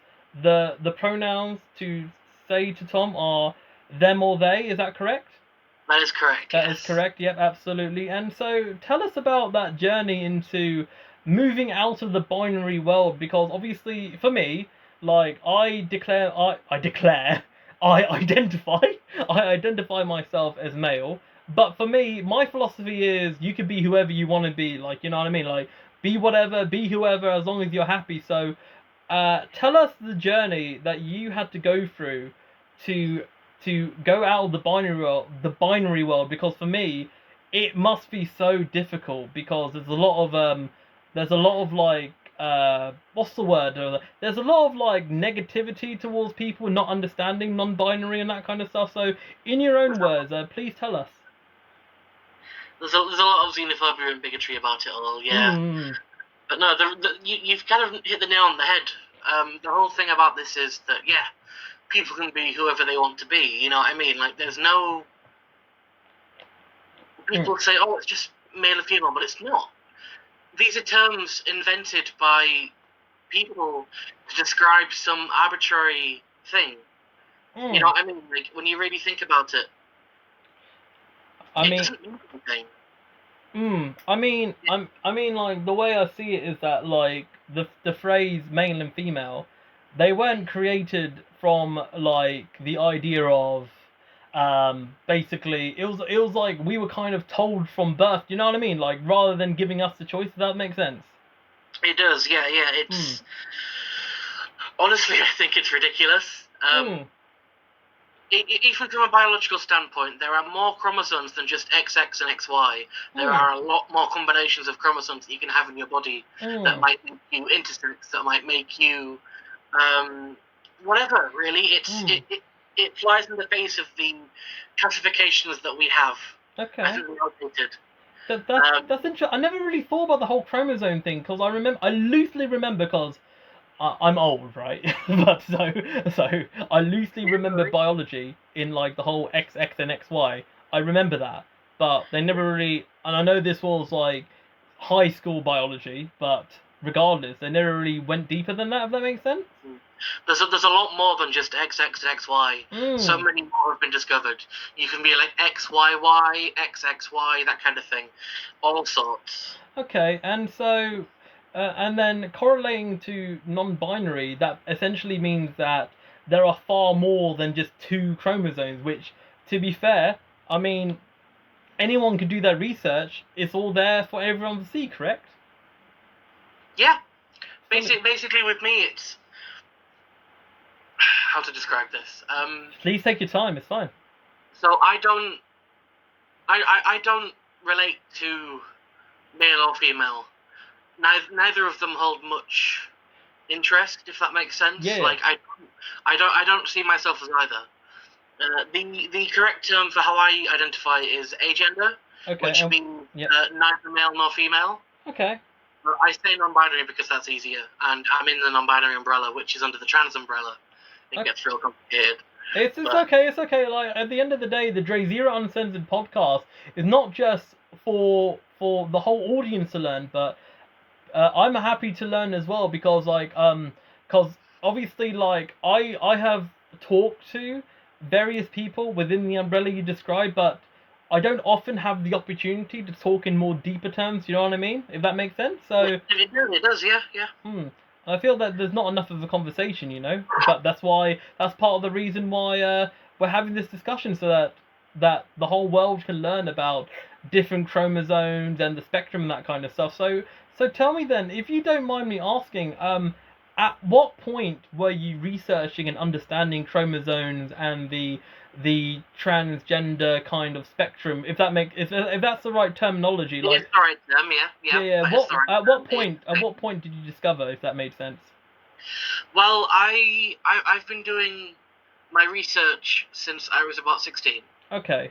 the pronouns to say to Tom are them or they. Is that correct? That is correct. That is correct. Yep, absolutely. And so, tell us about that journey into moving out of the binary world, because obviously, for me, like, I identify myself as male. But for me, my philosophy is you can be whoever you want to be. Like, you know what I mean? Like, be whatever, be whoever, as long as you're happy. So, tell us the journey that you had to go through to go out of the binary world, because for me it must be so difficult, because there's a lot of like, what's the word, there's a lot of like negativity towards people not understanding non-binary and that kind of stuff. So in your own words, please tell us. There's a lot of xenophobia and bigotry about it all, yeah. But no, you've kind of hit the nail on the head. The whole thing about this is that, yeah, people can be whoever they want to be, you know what I mean? Like, there's no... People say, oh, it's just male and female, but it's not. These are terms invented by people to describe some arbitrary thing. You know what I mean? Like, when you really think about it, it doesn't mean anything. I mean, like, the way I see it is that, like, the phrase male and female, they weren't created from, like, the idea of, basically, it was like we were kind of told from birth, you know what I mean? Like, rather than giving us the choice. Does that make sense? It does, yeah, it's... Honestly, I think it's ridiculous. Even from a biological standpoint, there are more chromosomes than just XX and XY. There are a lot more combinations of chromosomes that you can have in your body that might make you intersex, that might make you whatever, really. It flies in the face of the classifications that we have. Okay. Massively outdated. That's interesting. I never really thought about the whole chromosome thing because I loosely remember because I'm old, right? But so I loosely remember biology in like the whole XX and XY. I remember that, but they never really. And I know this was like high school biology, but regardless, they never really went deeper than that. If that makes sense. There's a lot more than just XX and XY. So many more have been discovered. You can be like XYY, XXY, that kind of thing. All sorts. Okay, and so, and then correlating to non-binary, that essentially means that there are far more than just two chromosomes, which, to be fair, I mean, anyone can do their research. It's all there for everyone to see, correct? Yeah. Basically, with me, it's how to describe this. Please take your time. It's fine. So I don't relate to male or female. Neither of them hold much interest, if that makes sense. Yeah. Like I don't see myself as either. The correct term for how I identify is agender, which means neither male nor female. Okay. I say non-binary because that's easier, and I'm in the non-binary umbrella, which is under the trans umbrella. It gets real complicated. It's okay. It's okay. Like at the end of the day, the DrayZera Uncensored podcast is not just for the whole audience to learn, but I'm happy to learn as well because because obviously like I have talked to various people within the umbrella you described, but I don't often have the opportunity to talk in more deeper terms. You know what I mean? If that makes sense. So it does. Yeah. I feel that there's not enough of a conversation, you know. But that's part of the reason why we're having this discussion, so that the whole world can learn about different chromosomes and the spectrum and that kind of stuff. So tell me then, if you don't mind me asking, at what point were you researching and understanding chromosomes and the transgender kind of spectrum? If that's the right terminology, like it's the right term, yeah. At what point did you discover, if that made sense? Well, I've been doing my research since I was about 16. Okay.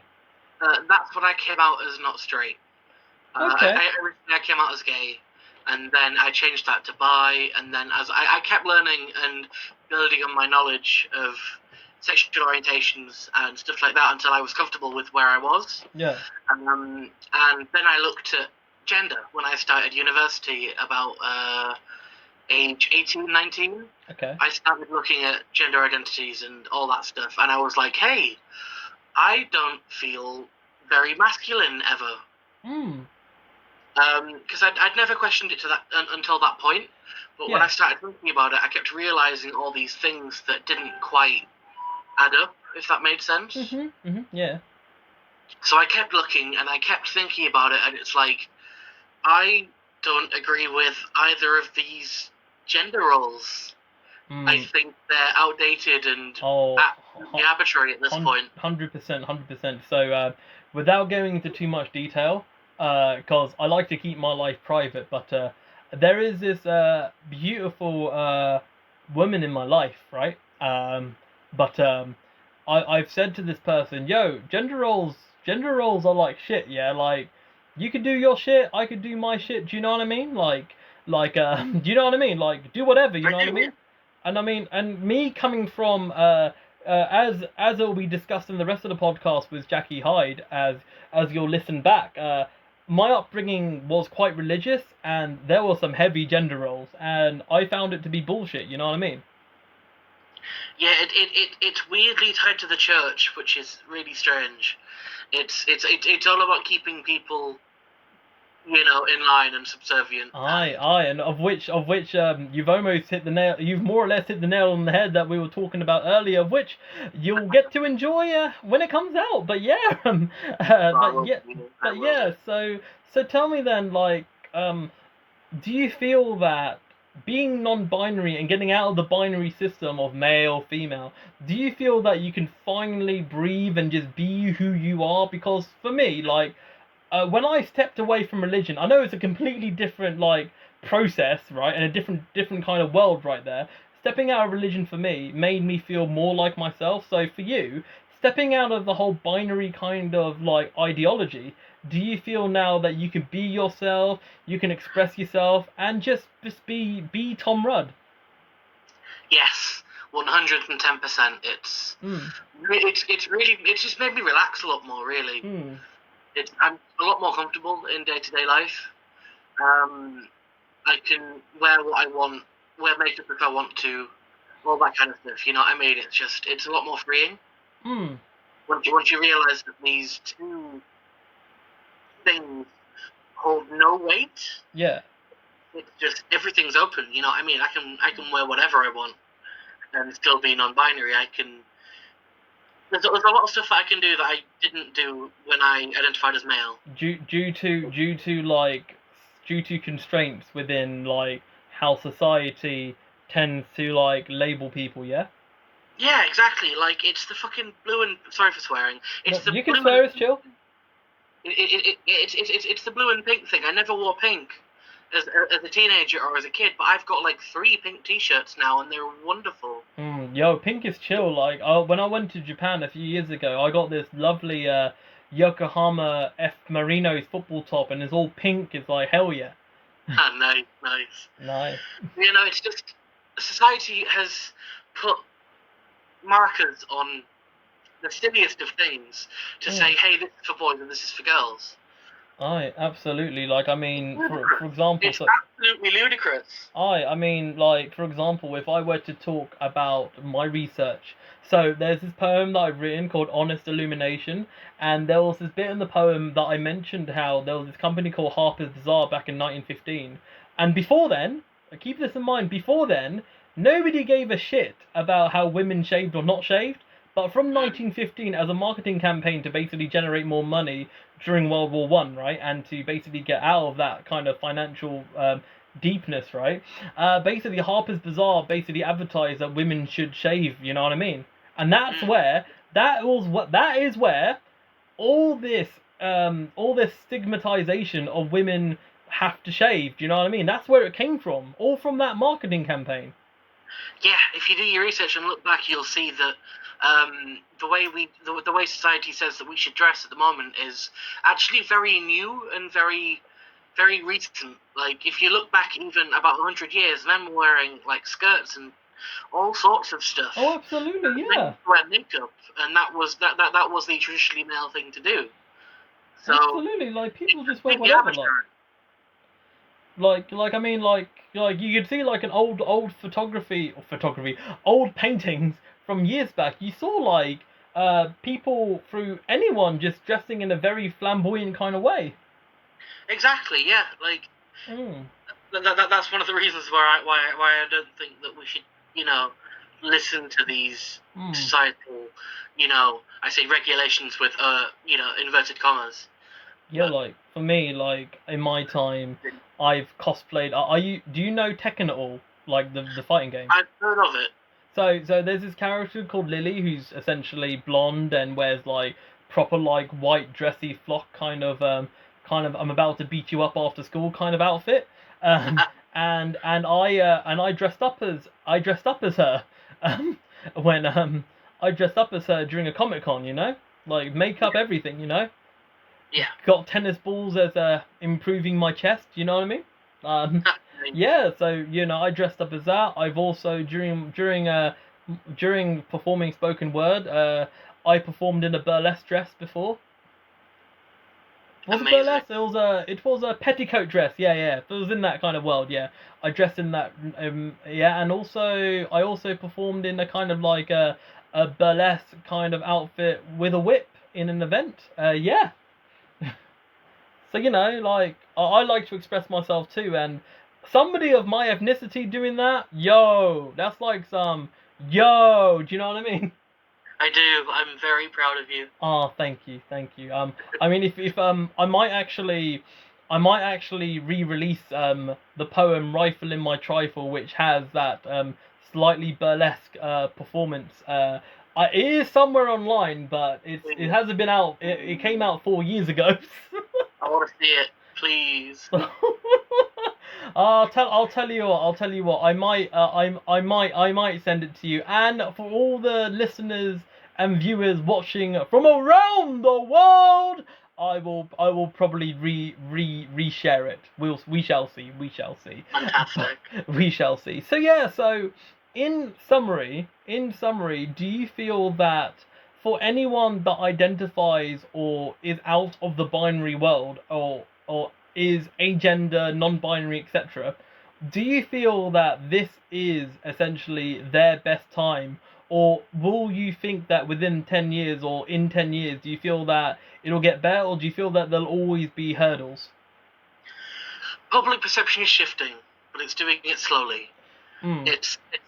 That's when I came out as not straight. Okay. I came out as gay, and then I changed that to bi, and then as I kept learning and building on my knowledge of sexual orientations and stuff like that until I was comfortable with where I was. Yeah. And then I looked at gender when I started university about age 18, 19. Okay. I started looking at gender identities and all that stuff, and I was like, hey, I don't feel very masculine ever. Because I'd never questioned it until that point, but when I started thinking about it, I kept realizing all these things that didn't quite add up, if that made sense. Yeah. So I kept looking and I kept thinking about it, and it's like, I don't agree with either of these gender roles. I think they're outdated and arbitrary at this point. 100%. So, without going into too much detail, because I like to keep my life private, but there is this beautiful woman in my life, right? But I've said to this person, yo, gender roles are like shit, yeah. Like, you could do your shit, I could do my shit. Do you know what I mean? Like, do you know what I mean? Like, do whatever. You know what I mean? And I mean, and me coming from as it will be discussed in the rest of the podcast with Jackie Hyde, as you'll listen back, my upbringing was quite religious, and there were some heavy gender roles, and I found it to be bullshit. You know what I mean? Yeah, it's weirdly tied to the church, which is really strange. It's all about keeping people, you know, in line and subservient. Aye, and of which you've almost hit the nail. You've more or less hit the nail on the head that we were talking about earlier, of which you'll get to enjoy when it comes out. But yeah, So tell me then, like, do you feel that being non-binary and getting out of the binary system of male, female, do you feel that you can finally breathe and just be who you are? Because for me, like, when I stepped away from religion, I know it's a completely different like process, right, and a different kind of world right there. Stepping out of religion for me made me feel more like myself. So for you, stepping out of the whole binary kind of like ideology, do you feel now that you can be yourself, you can express yourself, and just be Tom Rudd? Yes, 110%. It's just made me relax a lot more. Really, I'm a lot more comfortable in day-to-day life. I can wear what I want, wear makeup if I want to, all that kind of stuff. You know what I mean? It's a lot more freeing. Once you realise that these two things hold no weight. Yeah. It's just everything's open. You know what I mean? I can wear whatever I want and still be non-binary. There's a lot of stuff that I can do that I didn't do when I identified as male. Due to constraints within like how society tends to like label people, yeah? Yeah, exactly. Like, it's the fucking blue and... Sorry for swearing. It's the you can blue swear, and, it's chill. It's the blue and pink thing. I never wore pink as a teenager or as a kid, but I've got like 3 pink t-shirts now, and they're wonderful. Yo, pink is chill. Like, when I went to Japan a few years ago, I got this lovely Yokohama F Marinos football top, and it's all pink. It's like, hell yeah. Nice. Nice. You know, it's just... Society has put markers on the silliest of things to say, hey, this is for boys and this is for girls. Aye, absolutely. Like, I mean, for example... It's absolutely ludicrous. I mean, like, for example, if I were to talk about my research, so there's this poem that I've written called Honest Illumination, and there was this bit in the poem that I mentioned how there was this company called Harper's Bazaar back in 1915, and before then, keep this in mind, before then, nobody gave a shit about how women shaved or not shaved, but from 1915, as a marketing campaign to basically generate more money during World War One, right, and to basically get out of that kind of financial deepness, right, basically Harper's Bazaar basically advertised that women should shave, you know what I mean? And that is where all this stigmatization of women have to shave, do you know what I mean? That's where it came from, all from that marketing campaign. Yeah, if you do your research and look back, you'll see that the way society says that we should dress at the moment is actually very new and very, very recent. Like, if you look back even about 100 years, men were wearing like skirts and all sorts of stuff. Oh, absolutely, yeah. Men wear makeup, and that was the traditionally male thing to do. So, absolutely, like, people just wear whatever. Like I mean, like you could see like an old old paintings from years back. You saw like people through anyone just dressing in a very flamboyant kind of way. Exactly, yeah. Like that's one of the reasons why I don't think that we should, you know, listen to these societal, you know, I say regulations with you know, inverted commas. Yeah, like for me, like in my time, I've cosplayed. Do you know Tekken at all? Like the fighting game? I've heard of it. So there's this character called Lily who's essentially blonde and wears like proper like white dressy flock kind of I'm about to beat you up after school kind of outfit. And I dressed up as her when I dressed up as her during a Comic-Con, you know, like makeup, everything, you know. Yeah. Got tennis balls as improving my chest, you know what I mean? Yeah, so you know, I dressed up as that. I've also during performing spoken word, I performed in a burlesque dress before. Was it burlesque? It was a petticoat dress. Yeah. It was in that kind of world. Yeah, I dressed in that. Yeah, and I also performed in a kind of like a burlesque kind of outfit with a whip in an event. Yeah. So, you know, like, I like to express myself too, and somebody of my ethnicity doing that, that's like do you know what I mean? I do. I'm very proud of you. Oh, thank you. I mean, if I might actually re-release the poem "Rifle in My Trifle," which has that slightly burlesque performance. It is somewhere online, but it hasn't been out. It came out 4 years ago. I want to see it, please. I'll tell you what. I might send it to you. And for all the listeners and viewers watching from around the world, I will probably reshare it. We shall see. We shall see. Fantastic. We shall see. So yeah. So in summary, do you feel that for anyone that identifies or is out of the binary world, or is agender, non-binary, etc., do you feel that this is essentially their best time, or will you think that within 10 years or in 10 years, do you feel that it'll get better, or do you feel that there'll always be hurdles? Public perception is shifting, but it's doing it slowly. Mm.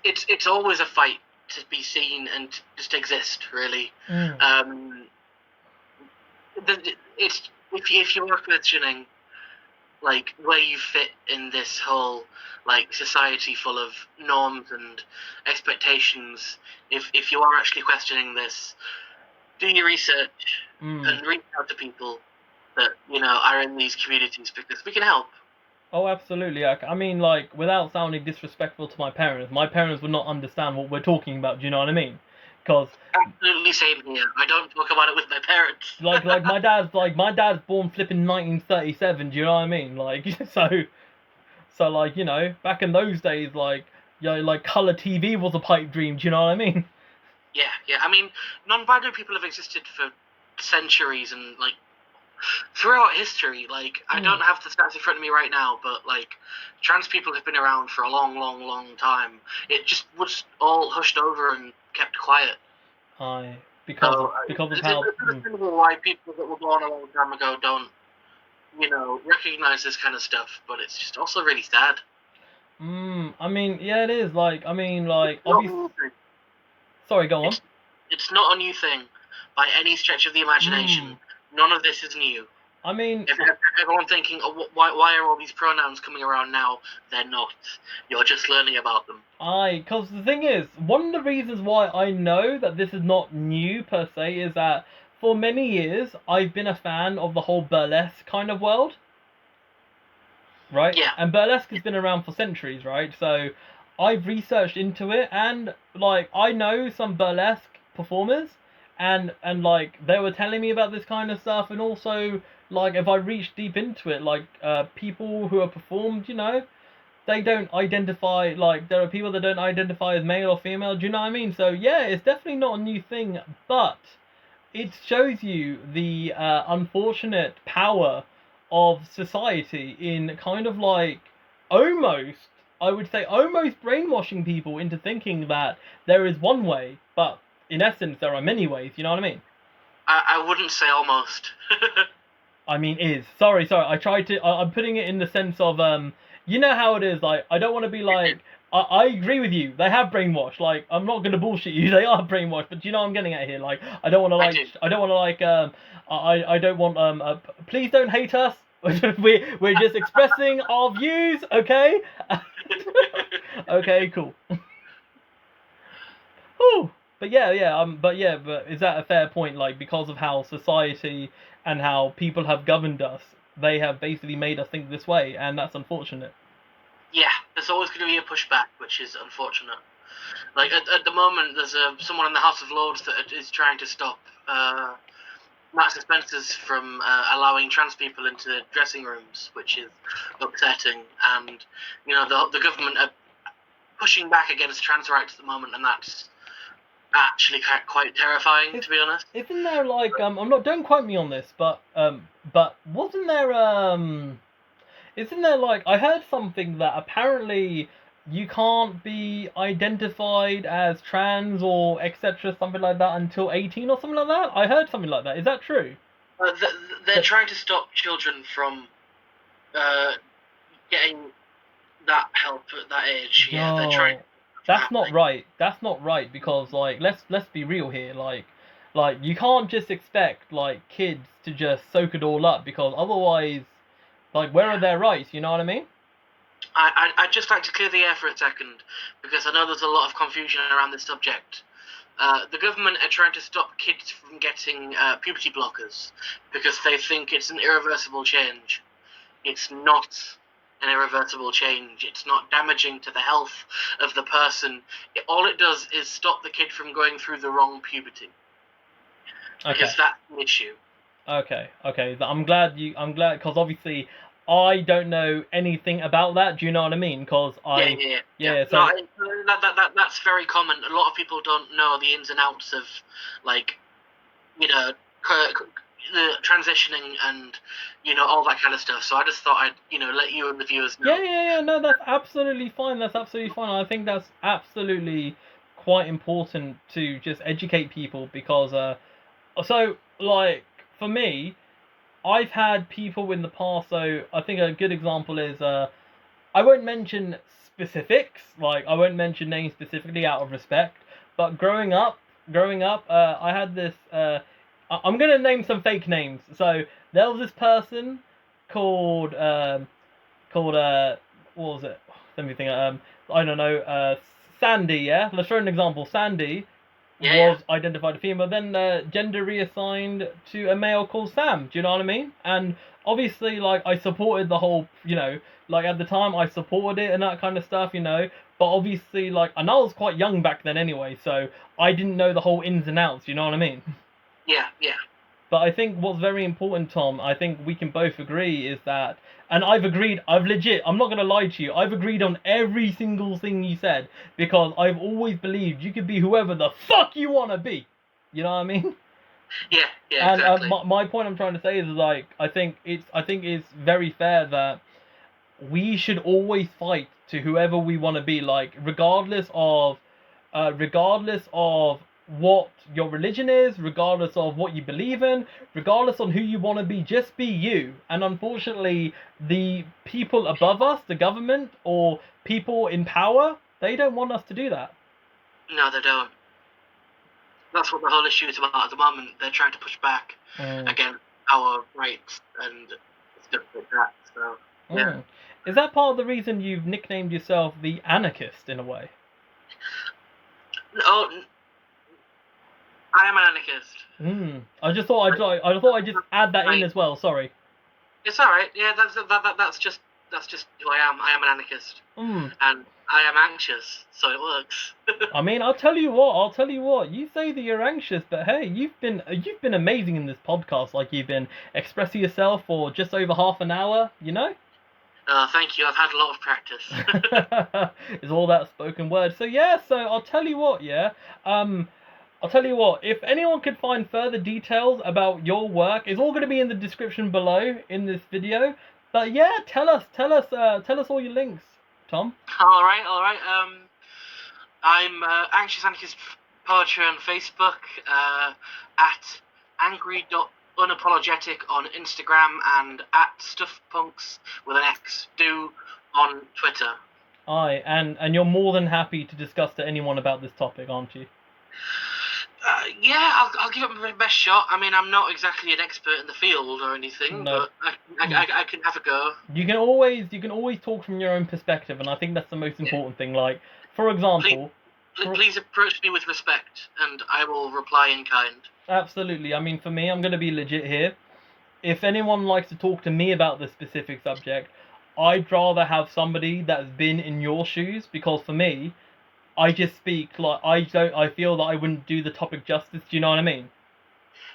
It's always a fight to be seen and to just exist, really. It's if you are questioning like where you fit in this whole like society full of norms and expectations, if you are actually questioning this, do your research and reach out to people that are in these communities, because we can help. Oh, absolutely. I mean, like, without sounding disrespectful to my parents would not understand what we're talking about. Do you know what I mean? Because Absolutely same here. I don't talk about it with my parents. like my dad's born flipping 1937. Do you know what I mean? Like, so like, back in those days, like, like color TV was a pipe dream. Do you know what I mean? Yeah. I mean, non-binary people have existed for centuries and like throughout history. Like, I don't have the stats in front of me right now, but like trans people have been around for a long time. It just was all hushed over and kept quiet. Because of how. It's understandable why people that were born a long time ago don't, recognize this kind of stuff. But it's just also really sad. I mean, yeah, it is. Like, I mean, like, obviously. Sorry, go on. It's not a new thing by any stretch of the imagination. None of this is new. I mean, everyone thinking, oh, why are all these pronouns coming around now? They're not. You're just learning about them. Because the thing is, one of the reasons why I know that this is not new per se is that for many years I've been a fan of the whole burlesque kind of world. Right? Yeah. And burlesque has been around for centuries, right? So I've researched into it, and like I know some burlesque performers, and like they were telling me about this kind of stuff, and also like if I reach deep into it, like people who are performed, they don't identify, like there are people that don't identify as male or female. Do you know what I mean? So yeah, it's definitely not a new thing, but it shows you the unfortunate power of society in kind of like almost, I would say, almost brainwashing people into thinking that there is one way, but in essence there are many ways. You know what I mean? I wouldn't say almost. I mean is. Sorry. I tried to. I'm putting it in the sense of you know how it is. Like I don't want to be like. I agree with you. They have brainwashed. Like I'm not gonna bullshit you. They are brainwashed. But you know what I'm getting at here. Like I don't want to like. I don't want to like. I don't want. Please don't hate us. We're just expressing our views. Okay. Okay. Cool. Ooh. But but is that a fair point? Like because of how society and how people have governed us, they have basically made us think this way, and that's unfortunate. Yeah, there's always going to be a pushback, which is unfortunate. Like at the moment, there's someone in the House of Lords that is trying to stop Matt Spencer's from allowing trans people into dressing rooms, which is upsetting. And the government are pushing back against trans rights at the moment, and that's actually quite terrifying, to be honest. Isn't there like don't quote me on this, but wasn't there isn't there like I heard something that apparently you can't be identified as trans or etc. something like that until 18 or something like that? I heard something like that. Is that true? They're trying to stop children from getting that help at that age. Yeah, they're trying. That's not right. That's not right, because like let's be real here. Like you can't just expect like kids to just soak it all up, because otherwise, like, where are their rights? You know what I mean? I'd just like to clear the air for a second, because I know there's a lot of confusion around this subject. The government are trying to stop kids from getting puberty blockers because they think it's an irreversible change. It's not an irreversible change. It's not damaging to the health of the person. All it does is stop the kid from going through the wrong puberty. because that's the issue. Okay. I'm glad because obviously I don't know anything about that. Do you know what I mean? Because Yeah. So No, that's very common. A lot of people don't know the ins and outs of, like, you know, the transitioning and, you know, all that kind of stuff. So I just thought I'd, you know, let you and the viewers know. Yeah. No, that's absolutely fine. I think that's absolutely quite important to just educate people because so like for me, I've had people in the past. So I think a good example is I won't mention specifics, like I won't mention names specifically out of respect. But growing up, I had this. I'm gonna name some fake names. So there was this person called what was it? Let me think. I don't know. Sandy. Yeah. Let's throw an example. Sandy was identified a female, then gender reassigned to a male called Sam. Do you know what I mean? And obviously, like I supported the whole, like at the time I supported it and that kind of stuff, But obviously, like, and I was quite young back then anyway, so I didn't know the whole ins and outs. You know what I mean? Yeah. But I think what's very important, Tom, I think we can both agree is that, and I'm not going to lie to you, I've agreed on every single thing you said, because I've always believed you could be whoever the fuck you want to be. You know what I mean? Yeah, And exactly. my point I'm trying to say is, like, I think it's very fair that we should always fight to whoever we want to be, like, regardless of what your religion is, regardless of what you believe in, regardless on who you want to be, just be you. And unfortunately, the people above us, the government or people in power, they don't want us to do that. No, they don't. That's what the whole issue is about at the moment. They're trying to push back against our rights and stuff like that. So yeah. Is that part of the reason you've nicknamed yourself the anarchist in a way? No, I am an anarchist. I just thought I'd just add that in as well. Sorry. It's all right. Yeah, that's just who I am. I am an anarchist, and I am anxious, so it works. I mean, I'll tell you what. You say that you're anxious, but hey, you've been amazing in this podcast. Like, you've been expressing yourself for just over half an hour. Thank you. I've had a lot of practice. It's all that spoken word. So yeah. So I'll tell you what. Yeah. I'll tell you what. If anyone could find further details about your work, it's all going to be in the description below in this video. But yeah, tell us all your links, Tom. All right. I'm Anxious Anarchist Poetry on Facebook, at angry.unapologetic on Instagram, and at stuffpunks with an X on Twitter. Aye, and you're more than happy to discuss to anyone about this topic, aren't you? Yeah, I'll give it my best shot. I mean, I'm not exactly an expert in the field or anything, but I can have a go. You can always talk from your own perspective, and I think that's the most important thing. Like, for example, please approach me with respect, and I will reply in kind. Absolutely. I mean, for me, I'm going to be legit here. If anyone likes to talk to me about this specific subject, I'd rather have somebody that's been in your shoes, because for me, I just speak like I feel that I wouldn't do the topic justice. Do you know what I mean?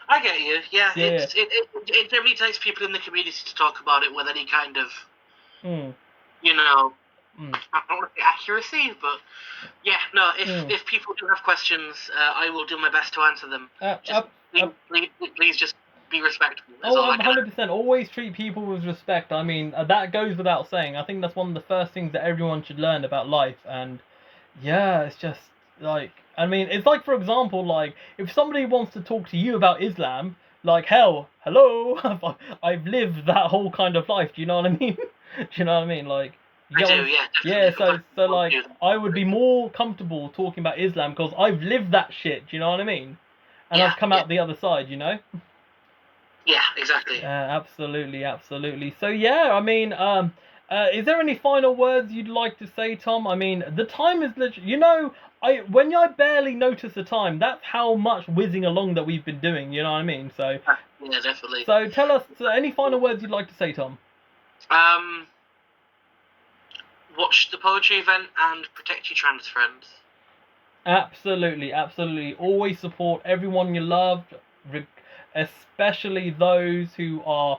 I get you. Yeah. It generally takes people in the community to talk about it with any kind of, I don't want to say accuracy, but yeah, no. If people do have questions, I will do my best to answer them. Please just be respectful. 100%. Always treat people with respect. I mean, that goes without saying. I think that's one of the first things that everyone should learn about life. And yeah, it's just like, I mean, it's like, for example, like, if somebody wants to talk to you about Islam, like, hello, I've lived that whole kind of life. Do you know what I mean? Do you know what I mean? Like, I do, yeah. Yeah, so like, I would be more comfortable talking about Islam because I've lived that shit. Do you know what I mean? And I've come out the other side. Yeah, exactly. Absolutely. So yeah, I mean, is there any final words you'd like to say, Tom? I mean, the time is literally, when I barely notice the time, that's how much whizzing along that we've been doing. You know what I mean? So yeah, definitely. So tell us any final words you'd like to say, Tom. Watch the poetry event and protect your trans friends. Absolutely. Always support everyone you love. especially those who are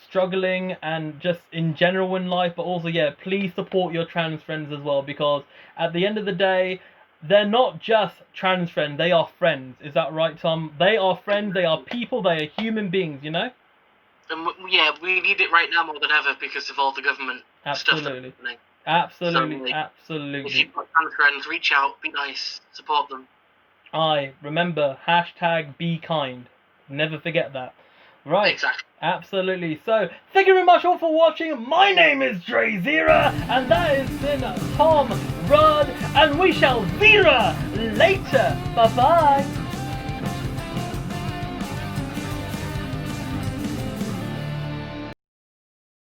struggling and just in general in life, but also, yeah, please support your trans friends as well, because at the end of the day, they're not just trans friends, they are friends. Is that right, Tom? They are friends, they are people, they are human beings, you know? And yeah, we need it right now more than ever because of all the government stuff that's Absolutely. happening. Absolutely, So, like, If absolutely. you've got trans friends, reach out, be nice, support them. Remember, hashtag be kind. Never forget that. Right. Exactly. Absolutely. So, thank you very much all for watching. My name is DrayZera, and that has been Tom Rudd, and we shall Zera later. Bye bye.